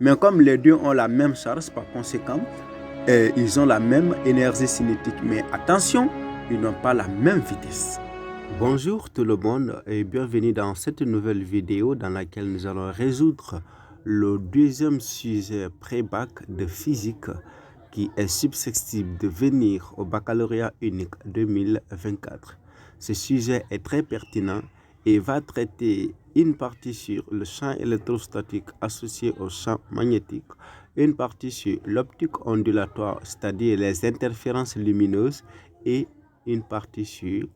Mais comme les deux ont la même charge, par conséquent, ils ont la même énergie cinétique. Mais attention, ils n'ont pas la même vitesse. Bonjour tout le monde et bienvenue dans cette nouvelle vidéo dans laquelle nous allons résoudre le deuxième sujet pré-bac de physique qui est susceptible de venir au baccalauréat unique 2024. Ce sujet est très pertinent et va traiter une partie sur le champ électrostatique associé au champ magnétique, une partie sur l'optique ondulatoire, c'est-à-dire les interférences lumineuses, et une partie sur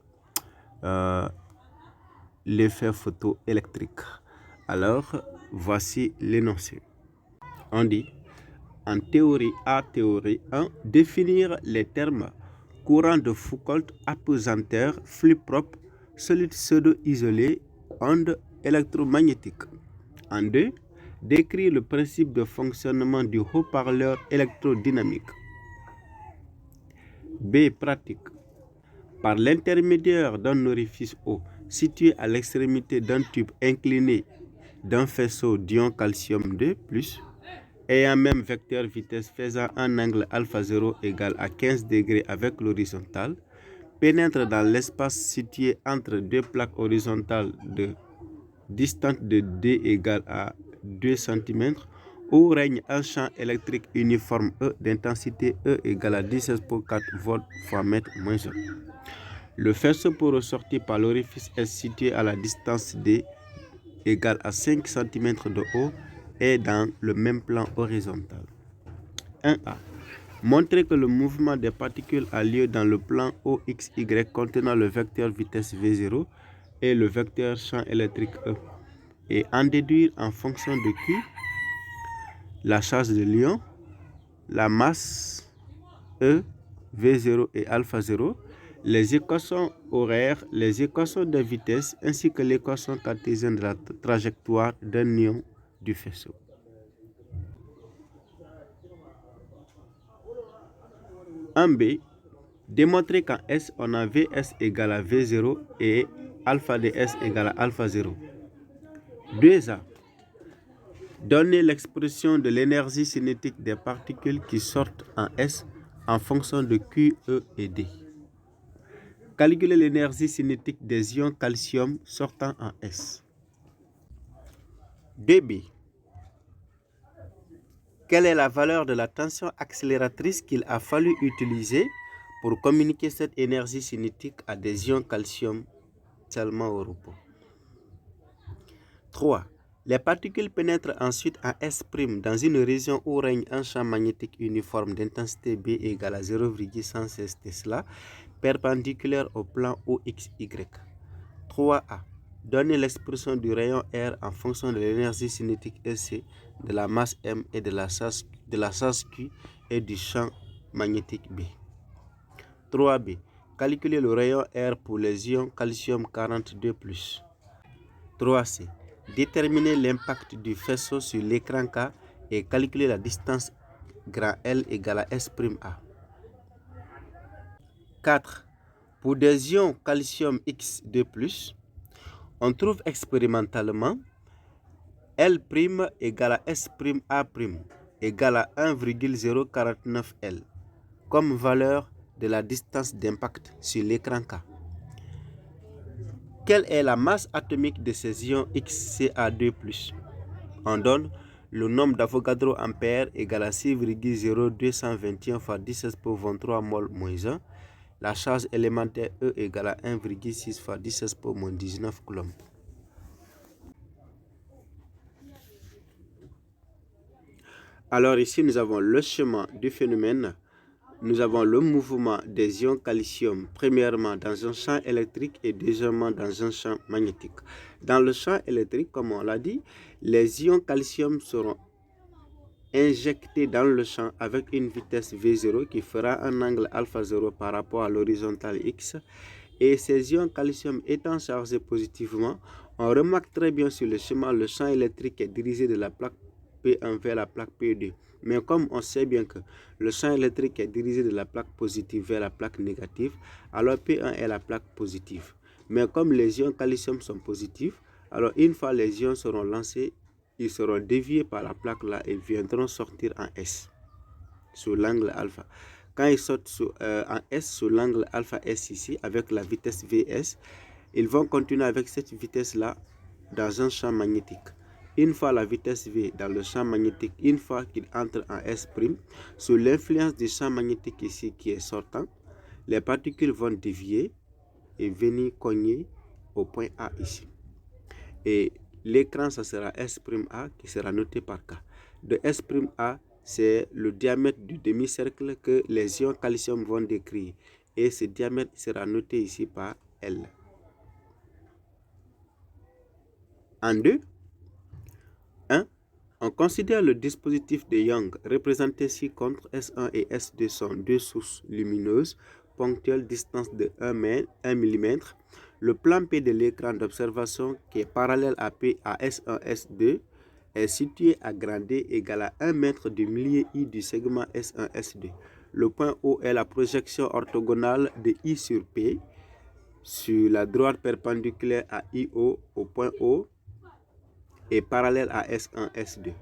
l'effet photoélectrique. Alors, voici l'énoncé. On dit, en théorie A, théorie 1, définir les termes courant de Foucault, apesanteur, flux propre, solide pseudo-isolé, onde électromagnétique. En 2, décrire le principe de fonctionnement du haut-parleur électrodynamique. B, pratique. Par l'intermédiaire d'un orifice haut situé à l'extrémité d'un tube incliné d'un faisceau d'ion calcium 2+, ayant même vecteur vitesse faisant un angle alpha 0 égal à 15 degrés avec l'horizontale, pénètre dans l'espace situé entre deux plaques horizontales distantes de D égale à 2 cm, où règne un champ électrique uniforme E d'intensité E égale à 16 pour 4 volts fois mètre moins 1. Le faisceau pour ressortir par l'orifice est situé à la distance D égale à 5 cm de haut et dans le même plan horizontal. 1A. Montrer que le mouvement des particules a lieu dans le plan OXY contenant le vecteur vitesse V0 et le vecteur champ électrique E, et en déduire en fonction de Q la charge de l'ion, la masse E, V0 et alpha 0, les équations horaires, les équations de vitesse ainsi que l'équation cartésienne de la trajectoire d'un ion du faisceau. En B, démontrer qu'en S, on a Vs égale à V0 et alpha ds égale à alpha 0. 2A, donner l'expression de l'énergie cinétique des particules qui sortent en S en fonction de Q, E et D. Calculer l'énergie cinétique des ions calcium sortant en S. 2B. Quelle est la valeur de la tension accélératrice qu'il a fallu utiliser pour communiquer cette énergie cinétique à des ions calcium seulement au repos? 3. Les particules pénètrent ensuite en S' dans une région où règne un champ magnétique uniforme d'intensité B égale à 0,116 Tesla, perpendiculaire au plan OXY. 3A. Donner l'expression du rayon R en fonction de l'énergie cinétique EC, de la masse M et de la charge Q et du champ magnétique B. 3B. Calculer le rayon R pour les ions calcium 42+. 3C. Déterminer l'impact du faisceau sur l'écran K et calculer la distance grand L égale à S'(A). 4. Pour des ions calcium X2+, on trouve expérimentalement L' égale à S'(A' égale à 1,049 L comme valeur de la distance d'impact sur l'écran K. Quelle est la masse atomique de ces ions XCa2+? On donne le nombre d'Avogadro ampères égale à 6,0221 fois 10 pour 23 mol moins 1. La charge élémentaire E égale à 1,6 fois 10 pour moins 19 coulombs. Alors ici, nous avons le schéma du phénomène. Nous avons le mouvement des ions calcium, premièrement dans un champ électrique et deuxièmement dans un champ magnétique. Dans le champ électrique, comme on l'a dit, les ions calcium seront injectés dans le champ avec une vitesse V0 qui fera un angle alpha 0 par rapport à l'horizontale X. Et ces ions calcium étant chargés positivement, on remarque très bien sur le schéma, le champ électrique est dirigé de la plaque P1 vers la plaque P2. Mais comme on sait bien que le champ électrique est dirigé de la plaque positive vers la plaque négative, alors P1 est la plaque positive. Mais comme les ions calcium sont positifs, alors une fois les ions seront lancés, ils seront déviés par la plaque là et viendront sortir en S sur l'angle alpha. Quand ils sortent en S sur l'angle alpha S ici avec la vitesse VS, ils vont continuer avec cette vitesse là dans un champ magnétique. Une fois la vitesse V dans le champ magnétique, une fois qu'il entre en S', sous l'influence du champ magnétique ici qui est sortant, les particules vont dévier et venir cogner au point A ici. Et l'écran, ça sera S'(A) qui sera noté par K. De S'(A), c'est le diamètre du demi-cercle que les ions calcium vont décrire. Et ce diamètre sera noté ici par L. En 2, 1. On considère le dispositif de Young représenté ci-contre. S1 et S2 sont deux sources lumineuses ponctuelles distance de 1 mm. Le plan P de l'écran d'observation qui est parallèle à P à S1, S2 est situé à grade D égal à 1 mètre du milieu I du segment S1, S2. Le point O est la projection orthogonale de I sur P sur la droite perpendiculaire à IO au point O et parallèle à S1, S2.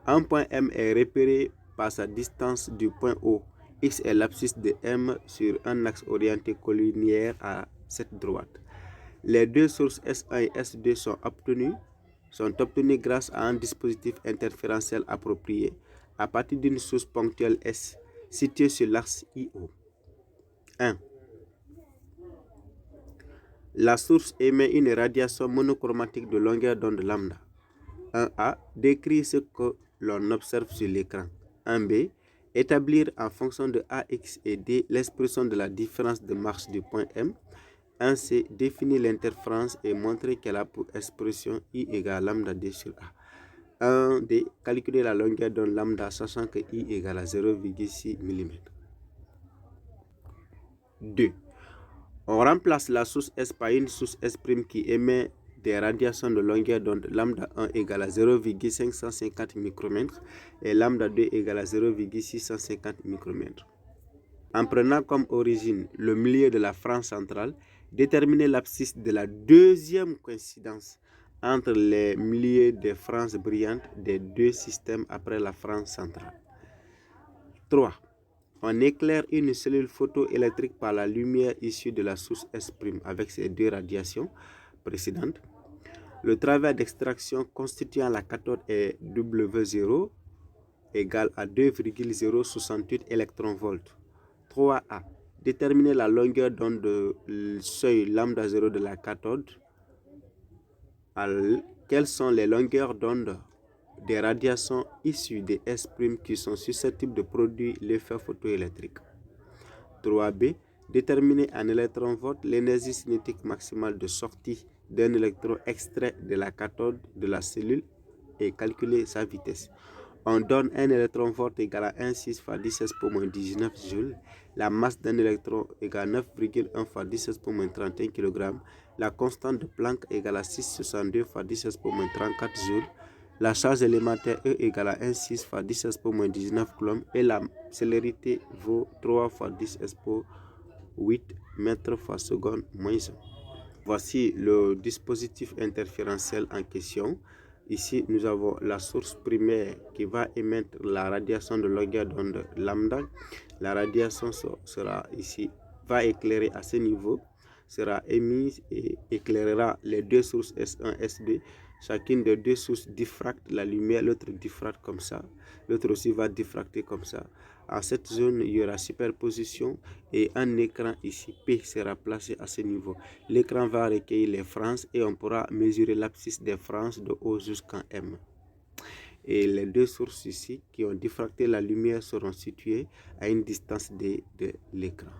Un point M est repéré par sa distance du point O. X est l'abscisse de M sur un axe orienté collinéaire à cette droite. Les deux sources S1 et S2 sont obtenues grâce à un dispositif interférentiel approprié à partir d'une source ponctuelle S située sur l'axe IO. 1. La source émet une radiation monochromatique de longueur d'onde lambda. 1A. Décrit ce que l'on observe sur l'écran. 1B. Établir en fonction de AX et D l'expression de la différence de marche du point M. 1C. Définir l'interférence et montrer qu'elle a pour expression I égale lambda D sur A. 1D. Calculer la longueur d'onde lambda sachant que I égale à 0,6 mm. 2. On remplace la source S par une source S' qui émet des radiations de longueur d'onde lambda 1 égale à 0,550 micromètres et lambda 2 égale à 0,650 micromètres. En prenant comme origine le milieu de la frange centrale, déterminer l'abscisse de la deuxième coïncidence entre les milieux des franges brillantes des deux systèmes après la frange centrale. 3. On éclaire une cellule photoélectrique par la lumière issue de la source S' avec ses deux radiations précédentes. Le travail d'extraction constituant la cathode est W0 égale à 2,068 électronvolts. 3A. Déterminer la longueur d'onde de seuil lambda 0 de la cathode. Quelles sont les longueurs d'onde des radiations issues des S' qui sont susceptibles de produire l'effet photoélectrique. 3B. Déterminer en électronvolts l'énergie cinétique maximale de sortie d'un électron extrait de la cathode de la cellule et calculer sa vitesse. On donne un électronvolt égal à 1,6 fois 10 pour moins 19 joules. La masse d'un électron égale à 9,1 fois 10 pour moins 31 kg. La constante de Planck égale à 6,62 fois 10 pour moins 34 joules. La charge élémentaire E égale à 1,6 fois 10 pour moins 19 coulombs et la célérité vaut 3 fois 10 pour 8 mètres par seconde moins 1. Voici le dispositif interférentiel en question. Ici, nous avons la source primaire qui va émettre la radiation de longueur d'onde lambda. La radiation va éclairer à ce niveau, sera émise et éclairera les deux sources S1 et S2. Chacune des deux sources diffracte la lumière, l'autre diffracte comme ça, l'autre aussi va diffracter comme ça. En cette zone, il y aura superposition et un écran ici, P, sera placé à ce niveau. L'écran va recueillir les franges et on pourra mesurer l'abscisse des franges de O jusqu'en M. Et les deux sources ici qui ont diffracté la lumière seront situées à une distance D de l'écran.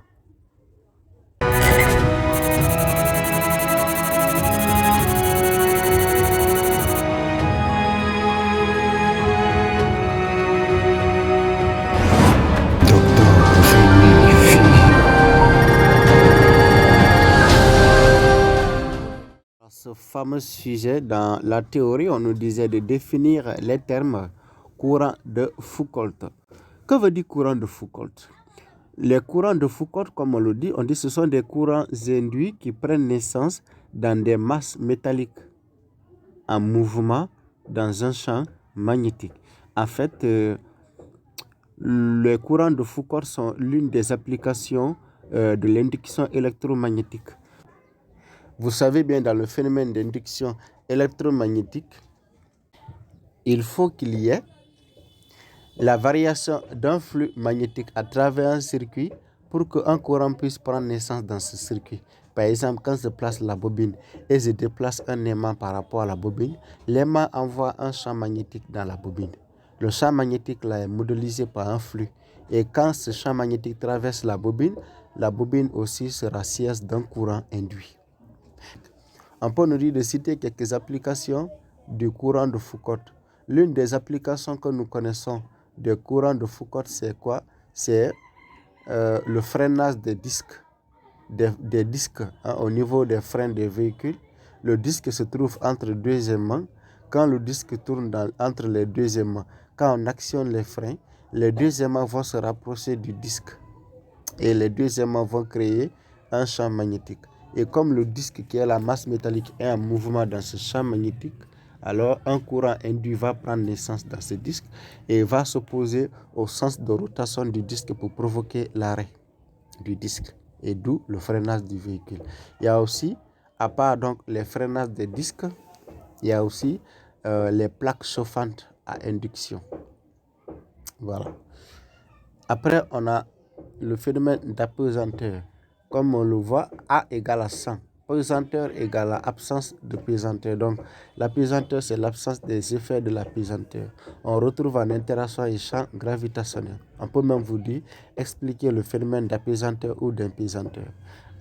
Ce fameux sujet, dans la théorie, on nous disait de définir les termes courant de Foucault. Que veut dire courant de Foucault? Les courants de Foucault, comme on le dit, on dit que ce sont des courants induits qui prennent naissance dans des masses métalliques en mouvement dans un champ magnétique. En fait, les courants de Foucault sont l'une des applications de l'induction électromagnétique. Vous savez bien, dans le phénomène d'induction électromagnétique, il faut qu'il y ait la variation d'un flux magnétique à travers un circuit pour qu'un courant puisse prendre naissance dans ce circuit. Par exemple, quand je place la bobine et je déplace un aimant par rapport à la bobine, l'aimant envoie un champ magnétique dans la bobine. Le champ magnétique là est modélisé par un flux. Et quand ce champ magnétique traverse la bobine aussi sera siège d'un courant induit. On peut nous dire de citer quelques applications du courant de Foucault. L'une des applications que nous connaissons du courant de Foucault, c'est quoi? C'est le freinage des disques. Des disques au niveau des freins des véhicules. Le disque se trouve entre deux aimants. Quand le disque tourne entre les deux aimants, quand on actionne les freins, les deux aimants vont se rapprocher du disque. Et les deux aimants vont créer un champ magnétique. Et comme le disque qui est la masse métallique est en mouvement dans ce champ magnétique, alors un courant induit va prendre naissance dans ce disque et va s'opposer au sens de rotation du disque pour provoquer l'arrêt du disque. Et d'où le freinage du véhicule. Il y a aussi, à part donc les freinages des disques, il y a aussi les plaques chauffantes à induction. Voilà. Après, on a le phénomène d'apesanteur. Comme on le voit, A égale à 100. Pesanteur égale à absence de pesanteur. Donc, l'apesanteur, c'est l'absence des effets de la pesanteur. On retrouve en interaction les champs gravitationnels. On peut même vous dire, expliquer le phénomène d'apesanteur ou d'impesanteur.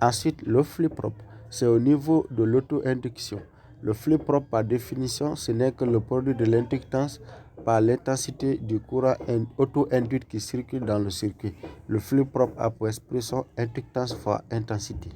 Ensuite, le flux propre, c'est au niveau de l'auto-induction. Le flux propre, par définition, ce n'est que le produit de l'inductance par l'intensité du courant auto-induit qui circule dans le circuit. Le flux propre a pour expression inductance fois intensité.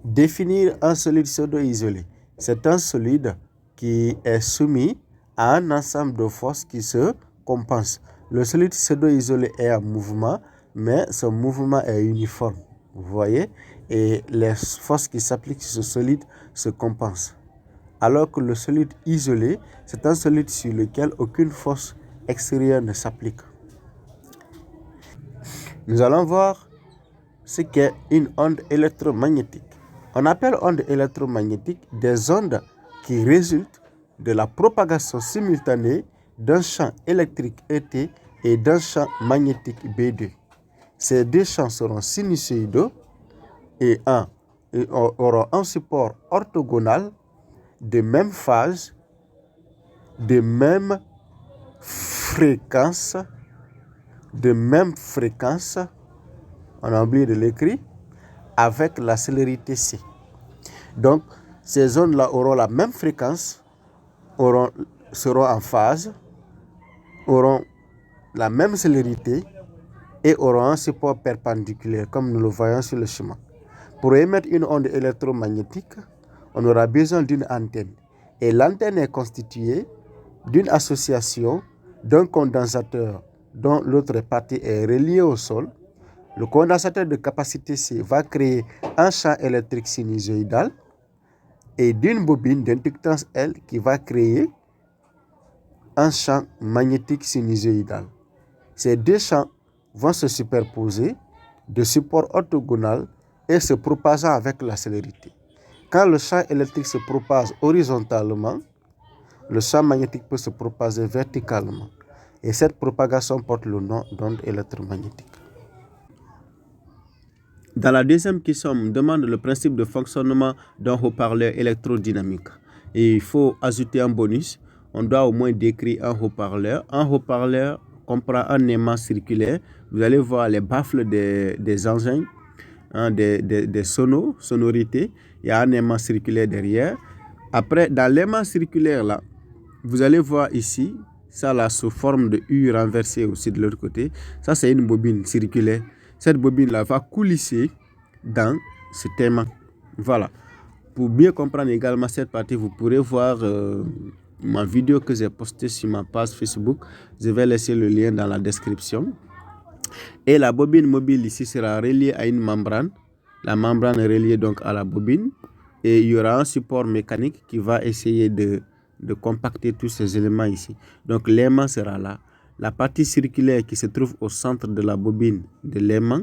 Définir un solide pseudo-isolé. C'est un solide qui est soumis à un ensemble de forces qui se compensent. Le solide pseudo-isolé est en mouvement, mais son mouvement est uniforme. Vous voyez? Et les forces qui s'appliquent sur ce solide se compensent. Alors que le solide isolé, c'est un solide sur lequel aucune force extérieure ne s'applique. Nous allons voir ce qu'est une onde électromagnétique. On appelle onde électromagnétique des ondes qui résultent de la propagation simultanée d'un champ électrique ET et d'un champ magnétique B2. Ces deux champs seront sinusoïdaux et auront un support orthogonal de même phase, de même fréquence, on a oublié de l'écrire, avec la célérité C. Donc, ces zones-là auront la même fréquence, seront en phase, auront la même célérité et auront un support perpendiculaire, comme nous le voyons sur le schéma. Pour émettre une onde électromagnétique, on aura besoin d'une antenne. Et l'antenne est constituée d'une association d'un condensateur dont l'autre partie est reliée au sol. Le condensateur de capacité C va créer un champ électrique sinusoïdal et d'une bobine d'inductance L qui va créer un champ magnétique sinusoïdal. Ces deux champs vont se superposer de support orthogonal et se propageant avec la célérité. Quand le champ électrique se propage horizontalement, le champ magnétique peut se propager verticalement. Et cette propagation porte le nom d'onde électromagnétique. Dans la deuxième question, on me demande le principe de fonctionnement d'un haut-parleur électrodynamique. Et il faut ajouter un bonus. On doit au moins décrire un haut-parleur. Un haut-parleur comprend un aimant circulaire. Vous allez voir les baffles des engins, des sonorités. Il y a un aimant circulaire derrière. Après, dans l'aimant circulaire, là, vous allez voir ici, ça là, sous forme de U renversé aussi de l'autre côté. Ça, c'est une bobine circulaire. Cette bobine-là va coulisser dans ce aimant. Voilà. Pour bien comprendre également cette partie, vous pourrez voir ma vidéo que j'ai postée sur ma page Facebook. Je vais laisser le lien dans la description. Et la bobine mobile ici sera reliée à une membrane. La membrane est reliée donc à la bobine. Et il y aura un support mécanique qui va essayer de de compacter tous ces éléments ici. Donc l'aimant sera là. La partie circulaire qui se trouve au centre de la bobine de l'aimant,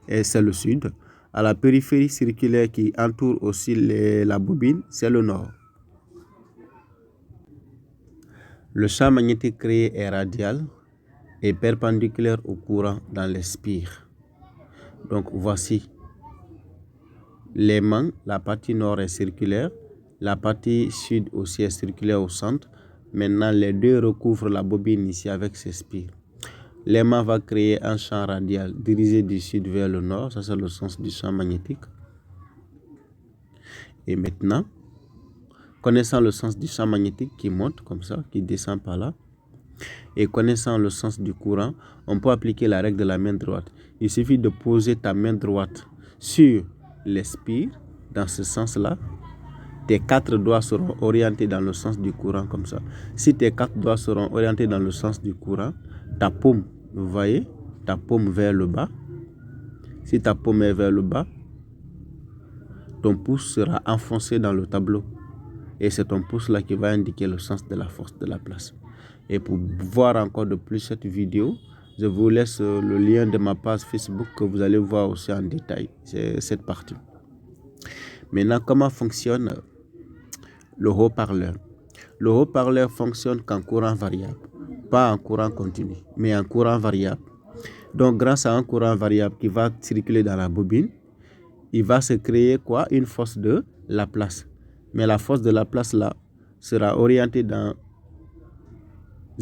c'est le sud. À la périphérie circulaire qui entoure aussi la bobine, c'est le nord. Le champ magnétique créé est radial et perpendiculaire au courant dans les spires. Donc voici l'aimant, la partie nord est circulaire, la partie sud aussi est circulaire au centre. Maintenant, les deux recouvrent la bobine ici avec ses spires. L'aimant va créer un champ radial dirigé du sud vers le nord, ça c'est le sens du champ magnétique. Et maintenant, connaissant le sens du champ magnétique qui monte comme ça, qui descend par là, et connaissant le sens du courant, on peut appliquer la règle de la main droite. Il suffit de poser ta main droite sur les spires, dans ce sens-là. Tes 4 doigts seront orientés dans le sens du courant comme ça. Si tes 4 doigts seront orientés dans le sens du courant, ta paume, vous voyez, ta paume vers le bas. Si ta paume est vers le bas, ton pouce sera enfoncé dans le tableau. Et c'est ton pouce-là qui va indiquer le sens de la force de la place. Et pour voir encore de plus cette vidéo, je vous laisse le lien de ma page Facebook que vous allez voir aussi en détail. C'est cette partie. Maintenant, comment fonctionne le haut-parleur? Le haut-parleur fonctionne qu'en courant variable. Pas en courant continu, mais en courant variable. Donc, grâce à un courant variable qui va circuler dans la bobine, il va se créer quoi? Une force de Laplace. Mais la force de Laplace là sera orientée dans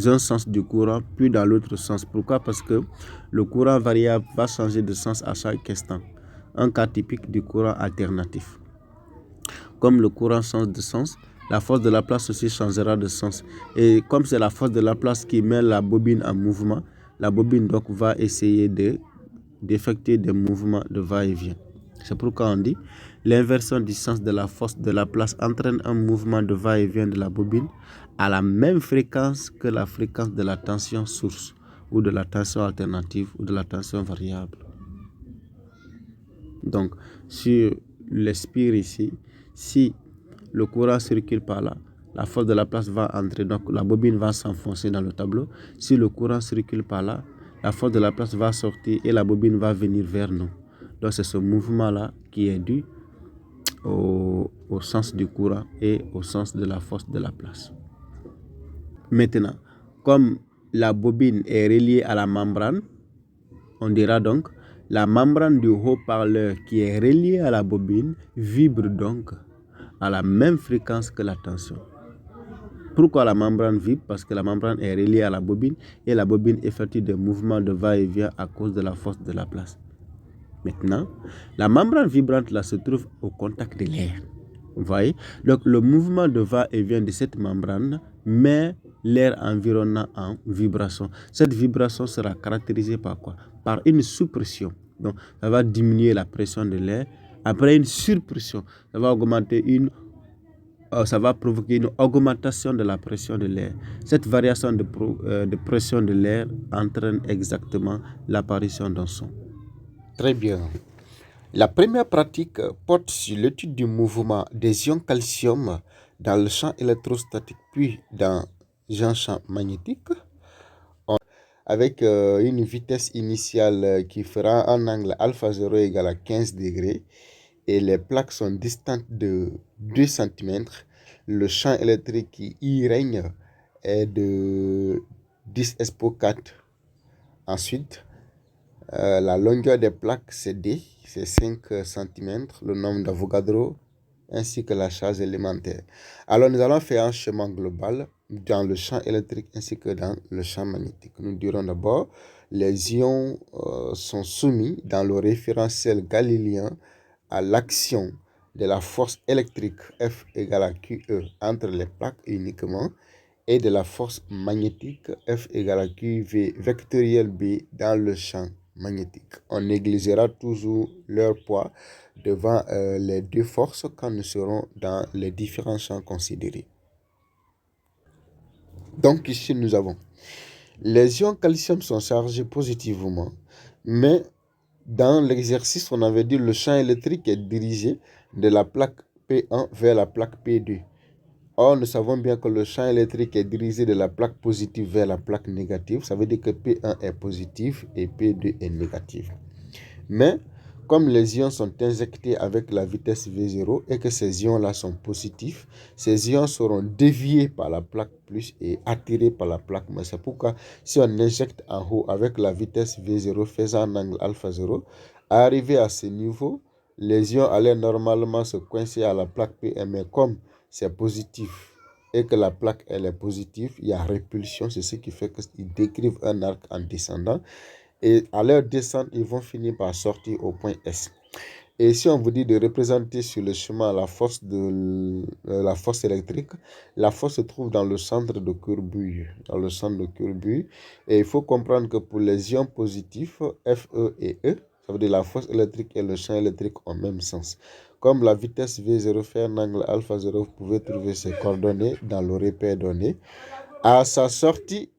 un sens du courant, puis dans l'autre sens. Pourquoi? Parce que le courant variable va changer de sens à chaque instant. Un cas typique du courant alternatif. Comme le courant change de sens, la force de Laplace aussi changera de sens. Et comme c'est la force de Laplace qui met la bobine en mouvement, la bobine donc va essayer d'effectuer des mouvements de va-et-vient. C'est pourquoi on dit l'inversion du sens de la force de Laplace entraîne un mouvement de va-et-vient de la bobine à la même fréquence que la fréquence de la tension source ou de la tension alternative ou de la tension variable. Donc, sur les spires ici, si le courant circule par là, la force de Laplace va entrer, donc la bobine va s'enfoncer dans le tableau. Si le courant circule par là, la force de Laplace va sortir et la bobine va venir vers nous. Donc c'est ce mouvement-là qui est dû au sens du courant et au sens de la force de Laplace. Maintenant, comme la bobine est reliée à la membrane, on dira donc la membrane du haut-parleur qui est reliée à la bobine vibre donc à la même fréquence que la tension. Pourquoi la membrane vibre? Parce que la membrane est reliée à la bobine et la bobine effectue des mouvements de va-et-vient à cause de la force de Laplace. Maintenant, la membrane vibrante là se trouve au contact de l'air. Vous voyez? Donc le mouvement de va-et-vient de cette membrane met l'air environnant en vibration. Cette vibration sera caractérisée par quoi? Par une sous-pression. Donc ça va diminuer la pression de l'air. Après une surpression, ça va provoquer une augmentation de la pression de l'air. Cette variation de pression de l'air entraîne exactement l'apparition d'un son. Très bien. La première pratique porte sur l'étude du mouvement des ions calcium dans le champ électrostatique puis dans un champ magnétique avec une vitesse initiale qui fera un angle alpha 0 égal à 15 degrés et les plaques sont distantes de 2 cm. Le champ électrique qui y règne est de 10 expo 4. Ensuite, la longueur des plaques, c'est D, c'est 5 cm, le nombre d'Avogadro, ainsi que la charge élémentaire. Alors, nous allons faire un schéma global dans le champ électrique ainsi que dans le champ magnétique. Nous dirons d'abord, les ions sont soumis dans le référentiel galiléen à l'action de la force électrique F égale à QE entre les plaques uniquement et de la force magnétique F égale à QV vectoriel B dans le champ magnétique. On négligera toujours leur poids devant les deux forces quand nous serons dans les différents champs considérés. Donc ici nous avons les ions calcium sont chargés positivement, mais dans l'exercice on avait dit le champ électrique est dirigé de la plaque P1 vers la plaque P2. Or, nous savons bien que le champ électrique est dirigé de la plaque positive vers la plaque négative. Ça veut dire que P1 est positif et P2 est négatif. Mais, comme les ions sont injectés avec la vitesse V0 et que ces ions-là sont positifs, ces ions seront déviés par la plaque plus et attirés par la plaque moins. C'est pourquoi si on injecte en haut avec la vitesse V0 faisant un angle alpha 0, arrivé à ce niveau, les ions allaient normalement se coincer à la plaque PM. Mais comme c'est positif et que la plaque elle est positive, il y a répulsion. C'est ce qui fait qu'ils décrivent un arc en descendant. Et à leur descente, ils vont finir par sortir au point S. Et si on vous dit de représenter sur le chemin la force électrique, la force se trouve dans le centre de courbure. Et il faut comprendre que pour les ions positifs, Fe et E, ça veut dire la force électrique et le champ électrique ont le même sens. Comme la vitesse V0 fait un angle alpha 0, vous pouvez trouver ces coordonnées dans le repère donné. À sa sortie,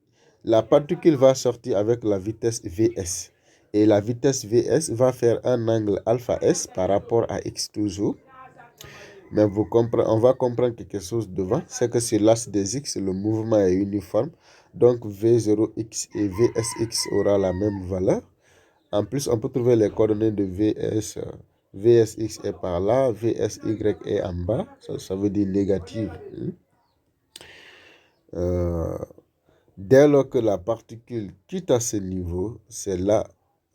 la particule va sortir avec la vitesse Vs. Et la vitesse Vs va faire un angle alpha S par rapport à X toujours. Mais on va comprendre quelque chose devant. C'est que sur l'axe des X, le mouvement est uniforme. Donc V0X et Vsx aura la même valeur. En plus, on peut trouver les coordonnées de Vs. Vsx est par là. Vsy est en bas. Ça veut dire négative. Dès lors que la particule quitte à ce niveau, c'est là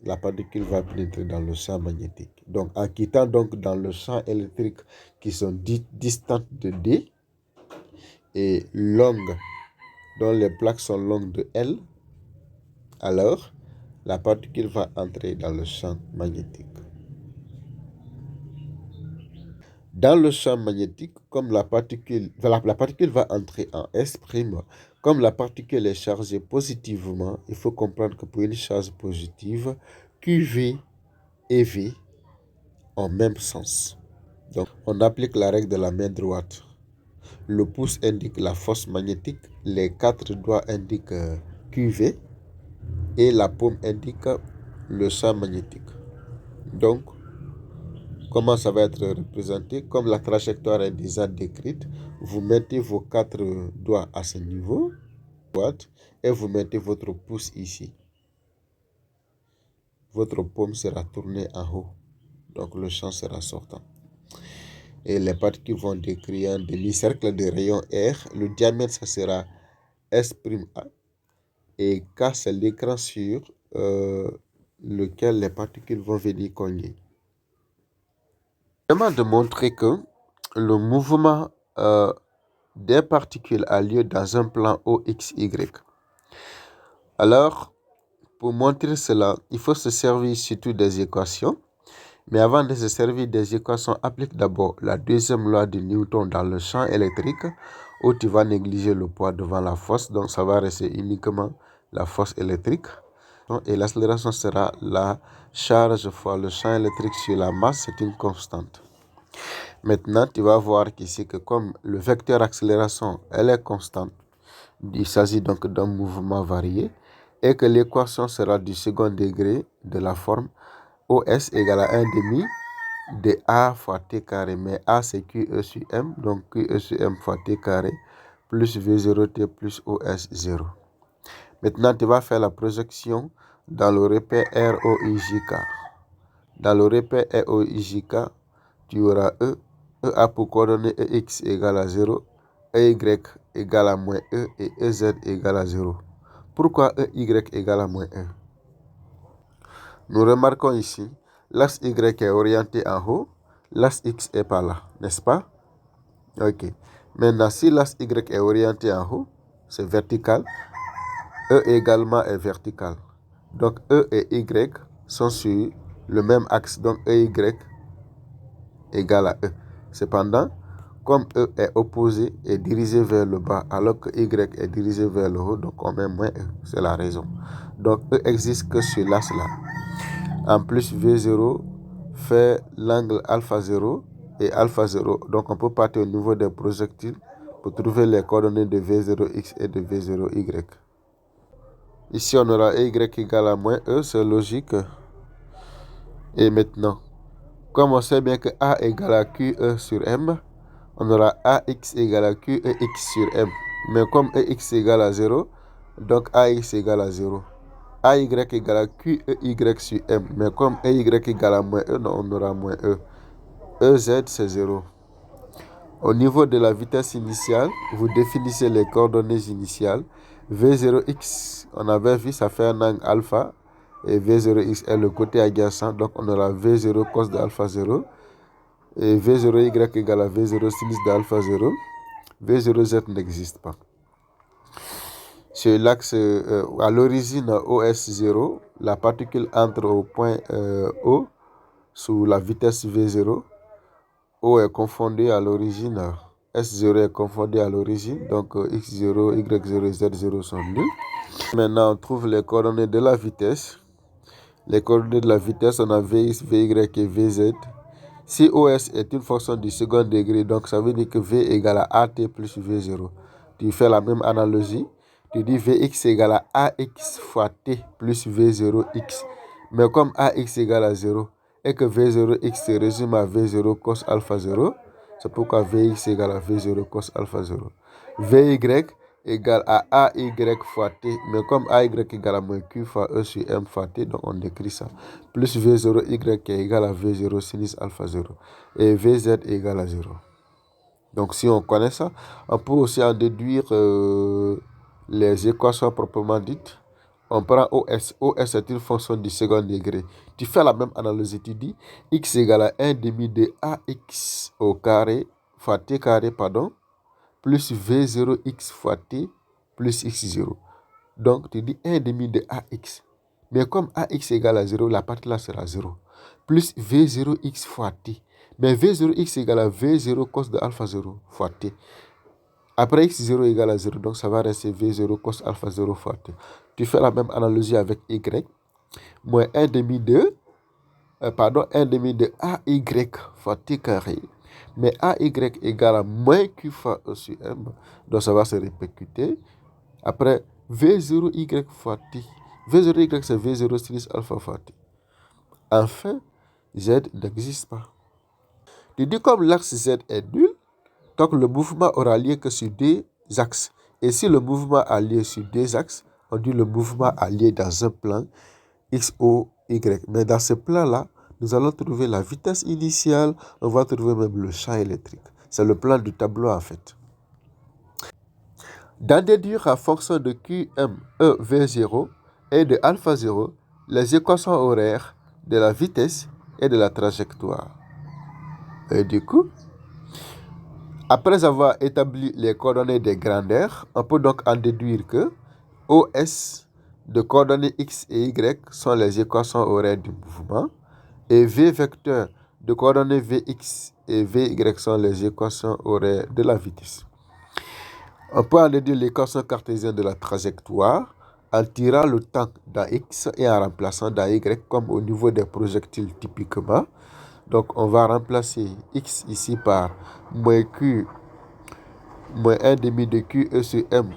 la particule va pénétrer dans le champ magnétique. Donc, en quittant donc dans le champ électrique qui sont distantes de D et longues, dont les plaques sont longues de L, alors la particule va entrer dans le champ magnétique. Dans le champ magnétique, comme la particule va entrer en S', comme la particule est chargée positivement, il faut comprendre que pour une charge positive, QV et V ont même sens. Donc, on applique la règle de la main droite. Le pouce indique la force magnétique, les 4 doigts indiquent QV et la paume indique le champ magnétique. Donc, comment ça va être représenté? Comme la trajectoire est déjà décrite, vous mettez vos 4 doigts à ce niveau et vous mettez votre pouce ici. Votre paume sera tournée en haut. Donc le champ sera sortant. Et les particules vont décrire un demi-cercle de rayon R. Le diamètre, ça sera S'(A). Et K, c'est l'écran sur lequel les particules vont venir cogner. Vraiment de montrer que le mouvement des particules a lieu dans un plan OXY. Alors, pour montrer cela, il faut se servir surtout des équations. Mais avant de se servir des équations, applique d'abord la deuxième loi de Newton dans le champ électrique, où tu vas négliger le poids devant la force. Donc, ça va rester uniquement la force électrique. Et l'accélération sera la charge fois le champ électrique sur la masse, c'est une constante. Maintenant, tu vas voir qu'ici, que comme le vecteur accélération, elle est constante, il s'agit donc d'un mouvement varié, et que l'équation sera du second degré de la forme OS égale à 1 demi de A fois T carré. Mais A, c'est QE sur M, donc QE sur M fois T carré, plus V0T plus OS 0. Maintenant, tu vas faire la projection dans le repère ROIJK. Dans le repère ROIJK, tu auras EA pour coordonnée EX égale à 0, EY égale à moins E et EZ égale à 0. Pourquoi EY égale à moins E? Nous remarquons ici, l'axe Y est orienté en haut, l'axe X est par là, n'est-ce pas? Ok. Maintenant, si l'axe Y est orienté en haut, c'est vertical, E également est vertical. Donc, E et Y sont sur le même axe, donc EY égale à E. Cependant, comme E est opposé et dirigé vers le bas, alors que Y est dirigé vers le haut, donc on met moins E. C'est la raison. Donc, E existe que sur l'axe là. En plus, V0 fait l'angle alpha 0 et alpha 0. Donc, on peut partir au niveau des projectiles pour trouver les coordonnées de V0x et de V0y. Ici, on aura y égale à moins E, c'est logique. Et maintenant, comme on sait bien que A égale à QE sur M, on aura AX égale à Q et X sur M. Mais comme EX égale à 0, donc AX égale à 0. AY égale à Q et Y sur M. Mais comme EY égale à moins E, on aura moins E. EZ, c'est 0. Au niveau de la vitesse initiale, vous définissez les coordonnées initiales. V0x, on avait vu, ça fait un angle alpha. Et V0x est le côté adjacent. Donc, on aura V0 cos de alpha 0. Et V0y égale à V0 sinus de alpha 0. V0z n'existe pas. Sur l'axe, à l'origine OS0, la particule entre au point O sous la vitesse V0. O est confondu à l'origine, S0 est confondu à l'origine, donc X0, Y0 et Z0 sont nuls. Maintenant, on trouve les coordonnées de la vitesse. Les coordonnées de la vitesse, on a Vx, Vy et Vz. Si OS est une fonction du second degré, donc ça veut dire que V égale à AT plus V0. Tu fais la même analogie. Tu dis Vx égale à AX fois T plus V0x. Mais comme AX égale à 0 et que V0x se résume à V0 cos alpha 0, c'est pourquoi Vx égale à V0 cos alpha 0. Vy égale à AY fois T. Mais comme AY égale à moins Q fois E sur M fois T, donc on écrit ça. Plus V0Y est égal à V0 sinus alpha 0. Et Vz égale à 0. Donc si on connaît ça, on peut aussi en déduire les équations proprement dites. On prend OS. OS est une fonction du second degré. Tu fais la même analogie. Tu dis x égale à 1 demi de AX au carré, fois T carré, pardon, plus V0x fois T plus x0. Donc, tu dis 1 demi de AX. Mais comme AX égale à 0, la partie là sera 0. Plus V0x fois T. Mais V0x égale à V0 cos de alpha 0 fois T. Après x0 égale à 0, donc ça va rester V0 cos alpha 0 fois T. Tu fais la même analogie avec Y. Moins 1 demi de, 1 demi de AY fois T carré. Mais AY égale à moins Q fois E sur M. Donc ça va se répercuter. Après, V0y fois T. V0y, c'est V0 sinus alpha fois T. Enfin, Z n'existe pas. Tu dis comme l'axe Z est nul, donc le mouvement aura lieu que sur deux axes. Et si le mouvement a lieu sur deux axes, on dit le mouvement a lieu dans un plan X, O, Y. Mais dans ce plan-là, nous allons trouver la vitesse initiale, on va trouver même le champ électrique. C'est le plan du tableau en fait. D'en déduire en fonction de QM, E, V0 et de alpha 0 les équations horaires de la vitesse et de la trajectoire. Et du coup, après avoir établi les coordonnées des grandeurs, on peut donc en déduire que OS de coordonnées X et Y sont les équations horaires du mouvement et V vecteur de coordonnées Vx et Vy sont les équations horaires de la vitesse. On peut en déduire l'équation cartésienne de la trajectoire en tirant le temps dans X et en remplaçant dans Y comme au niveau des projectiles typiquement. Donc on va remplacer X ici par moins Q, moins 1 demi de Q E sur M,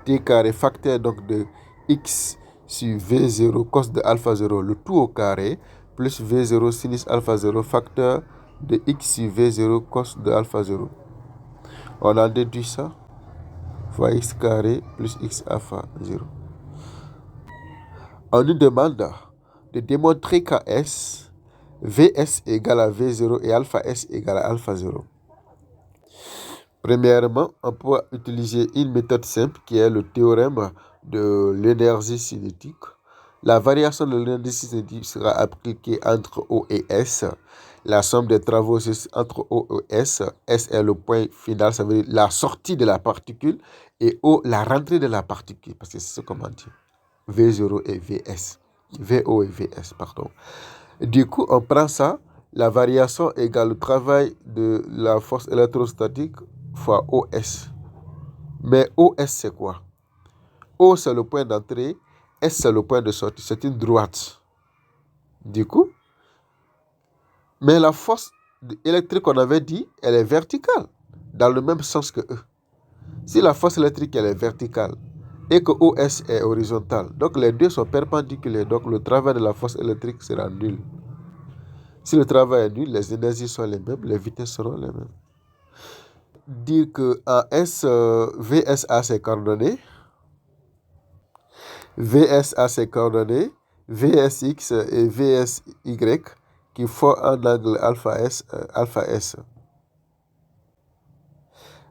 T carré facteur donc de X sur V0 cos de alpha 0, le tout au carré, plus V0 sinus alpha 0 facteur de X sur V0 cos de alpha 0. On a déduit ça fois X carré plus X alpha 0. On nous demande de démontrer qu'à S, Vs égale à V0 et alpha S égale à alpha 0. Premièrement, on peut utiliser une méthode simple qui est le théorème de l'énergie cinétique. La variation de l'énergie cinétique sera appliquée entre O et S. La somme des travaux entre O et S. S est le point final, ça veut dire la sortie de la particule, et O, la rentrée de la particule, parce que c'est ce qu'on dit. V0 et Vs. VO et Vs, pardon. Du coup, on prend ça, la variation égale le travail de la force électrostatique fois OS. Mais OS, c'est quoi? O, c'est le point d'entrée, S, c'est le point de sortie. C'est une droite. Du coup, mais la force électrique qu'on avait dit, elle est verticale, dans le même sens que E. Si la force électrique, elle est verticale, et que OS est horizontale, donc les deux sont perpendiculaires, donc le travail de la force électrique sera nul. Si le travail est nul, les énergies sont les mêmes, les vitesses seront les mêmes. dire que en S, VS a ses coordonnées, VS a ses coordonnées, VSX et VSY qui font un angle alpha S, alpha S.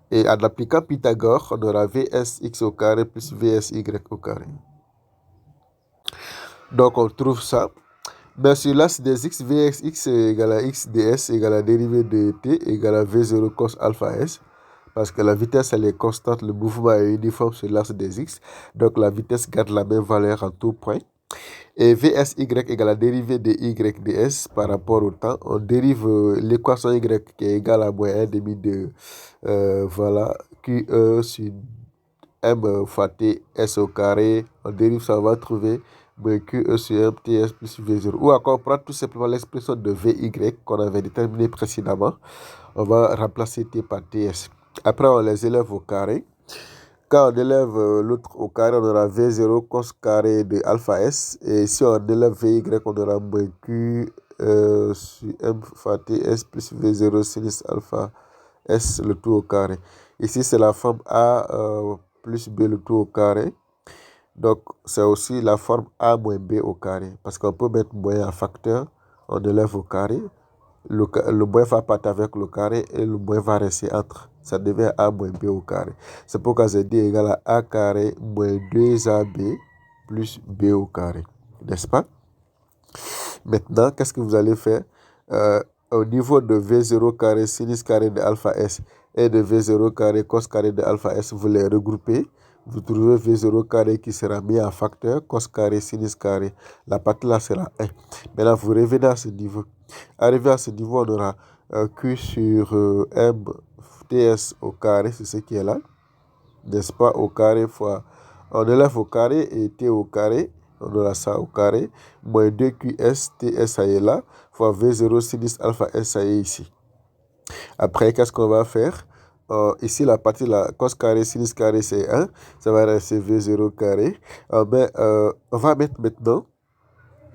Et en appliquant Pythagore, on aura VSX au carré plus VSY au carré. Donc on trouve ça. Mais sur l'axe des x, Vx est égal à x ds égale à la dérivée de t égale à V0 cos alpha s. Parce que la vitesse elle est constante, le mouvement est uniforme sur l'axe des x. Donc la vitesse garde la même valeur en tout point. Et Vsy égale à la dérivée de y ds par rapport au temps. On dérive l'équation y qui est égale à moins 1,5 de voilà, QE sur m fois t s au carré. On dérive ça, on va trouver moins QE sur m ts plus V0. Ou encore on prend tout simplement l'expression de Vy qu'on avait déterminé précédemment. On va remplacer t par ts. Après on les élève au carré. Quand on élève l'autre au carré, on aura V0 cos carré de alpha S. Et si on élève Vy, on aura moins Q sur M fois TS plus V0 sinus alpha S, le tout au carré. Ici, c'est la forme A plus B, le tout au carré. Donc, c'est aussi la forme A moins B au carré. Parce qu'on peut mettre moins en facteur, on élève au carré. Le moins va partir avec le carré et le moins va rester entre. Ça devient A moins B au carré. C'est pourquoi Z égale à A carré moins 2AB plus B au carré. N'est-ce pas? Maintenant, qu'est-ce que vous allez faire? Au niveau de V0 carré sinus carré de alpha S et de V0 carré cos carré de alpha S, vous les regroupez. Vous trouvez V0 carré qui sera mis en facteur, cos carré, sinus carré. La partie là sera 1. Maintenant, vous revenez à ce niveau. Arrivé à ce niveau, on aura Q sur M TS au carré, c'est ce qui est là. N'est-ce pas? Au carré fois. On élève au carré et T au carré. On aura ça au carré. Moins 2QS, TS, ça y est là. Fois V0 sinus alpha S, ça y est ici. Après, qu'est-ce qu'on va faire? Ici, la partie là, cos carré, sinus carré, c'est 1. Ça va rester V0 carré. On va mettre maintenant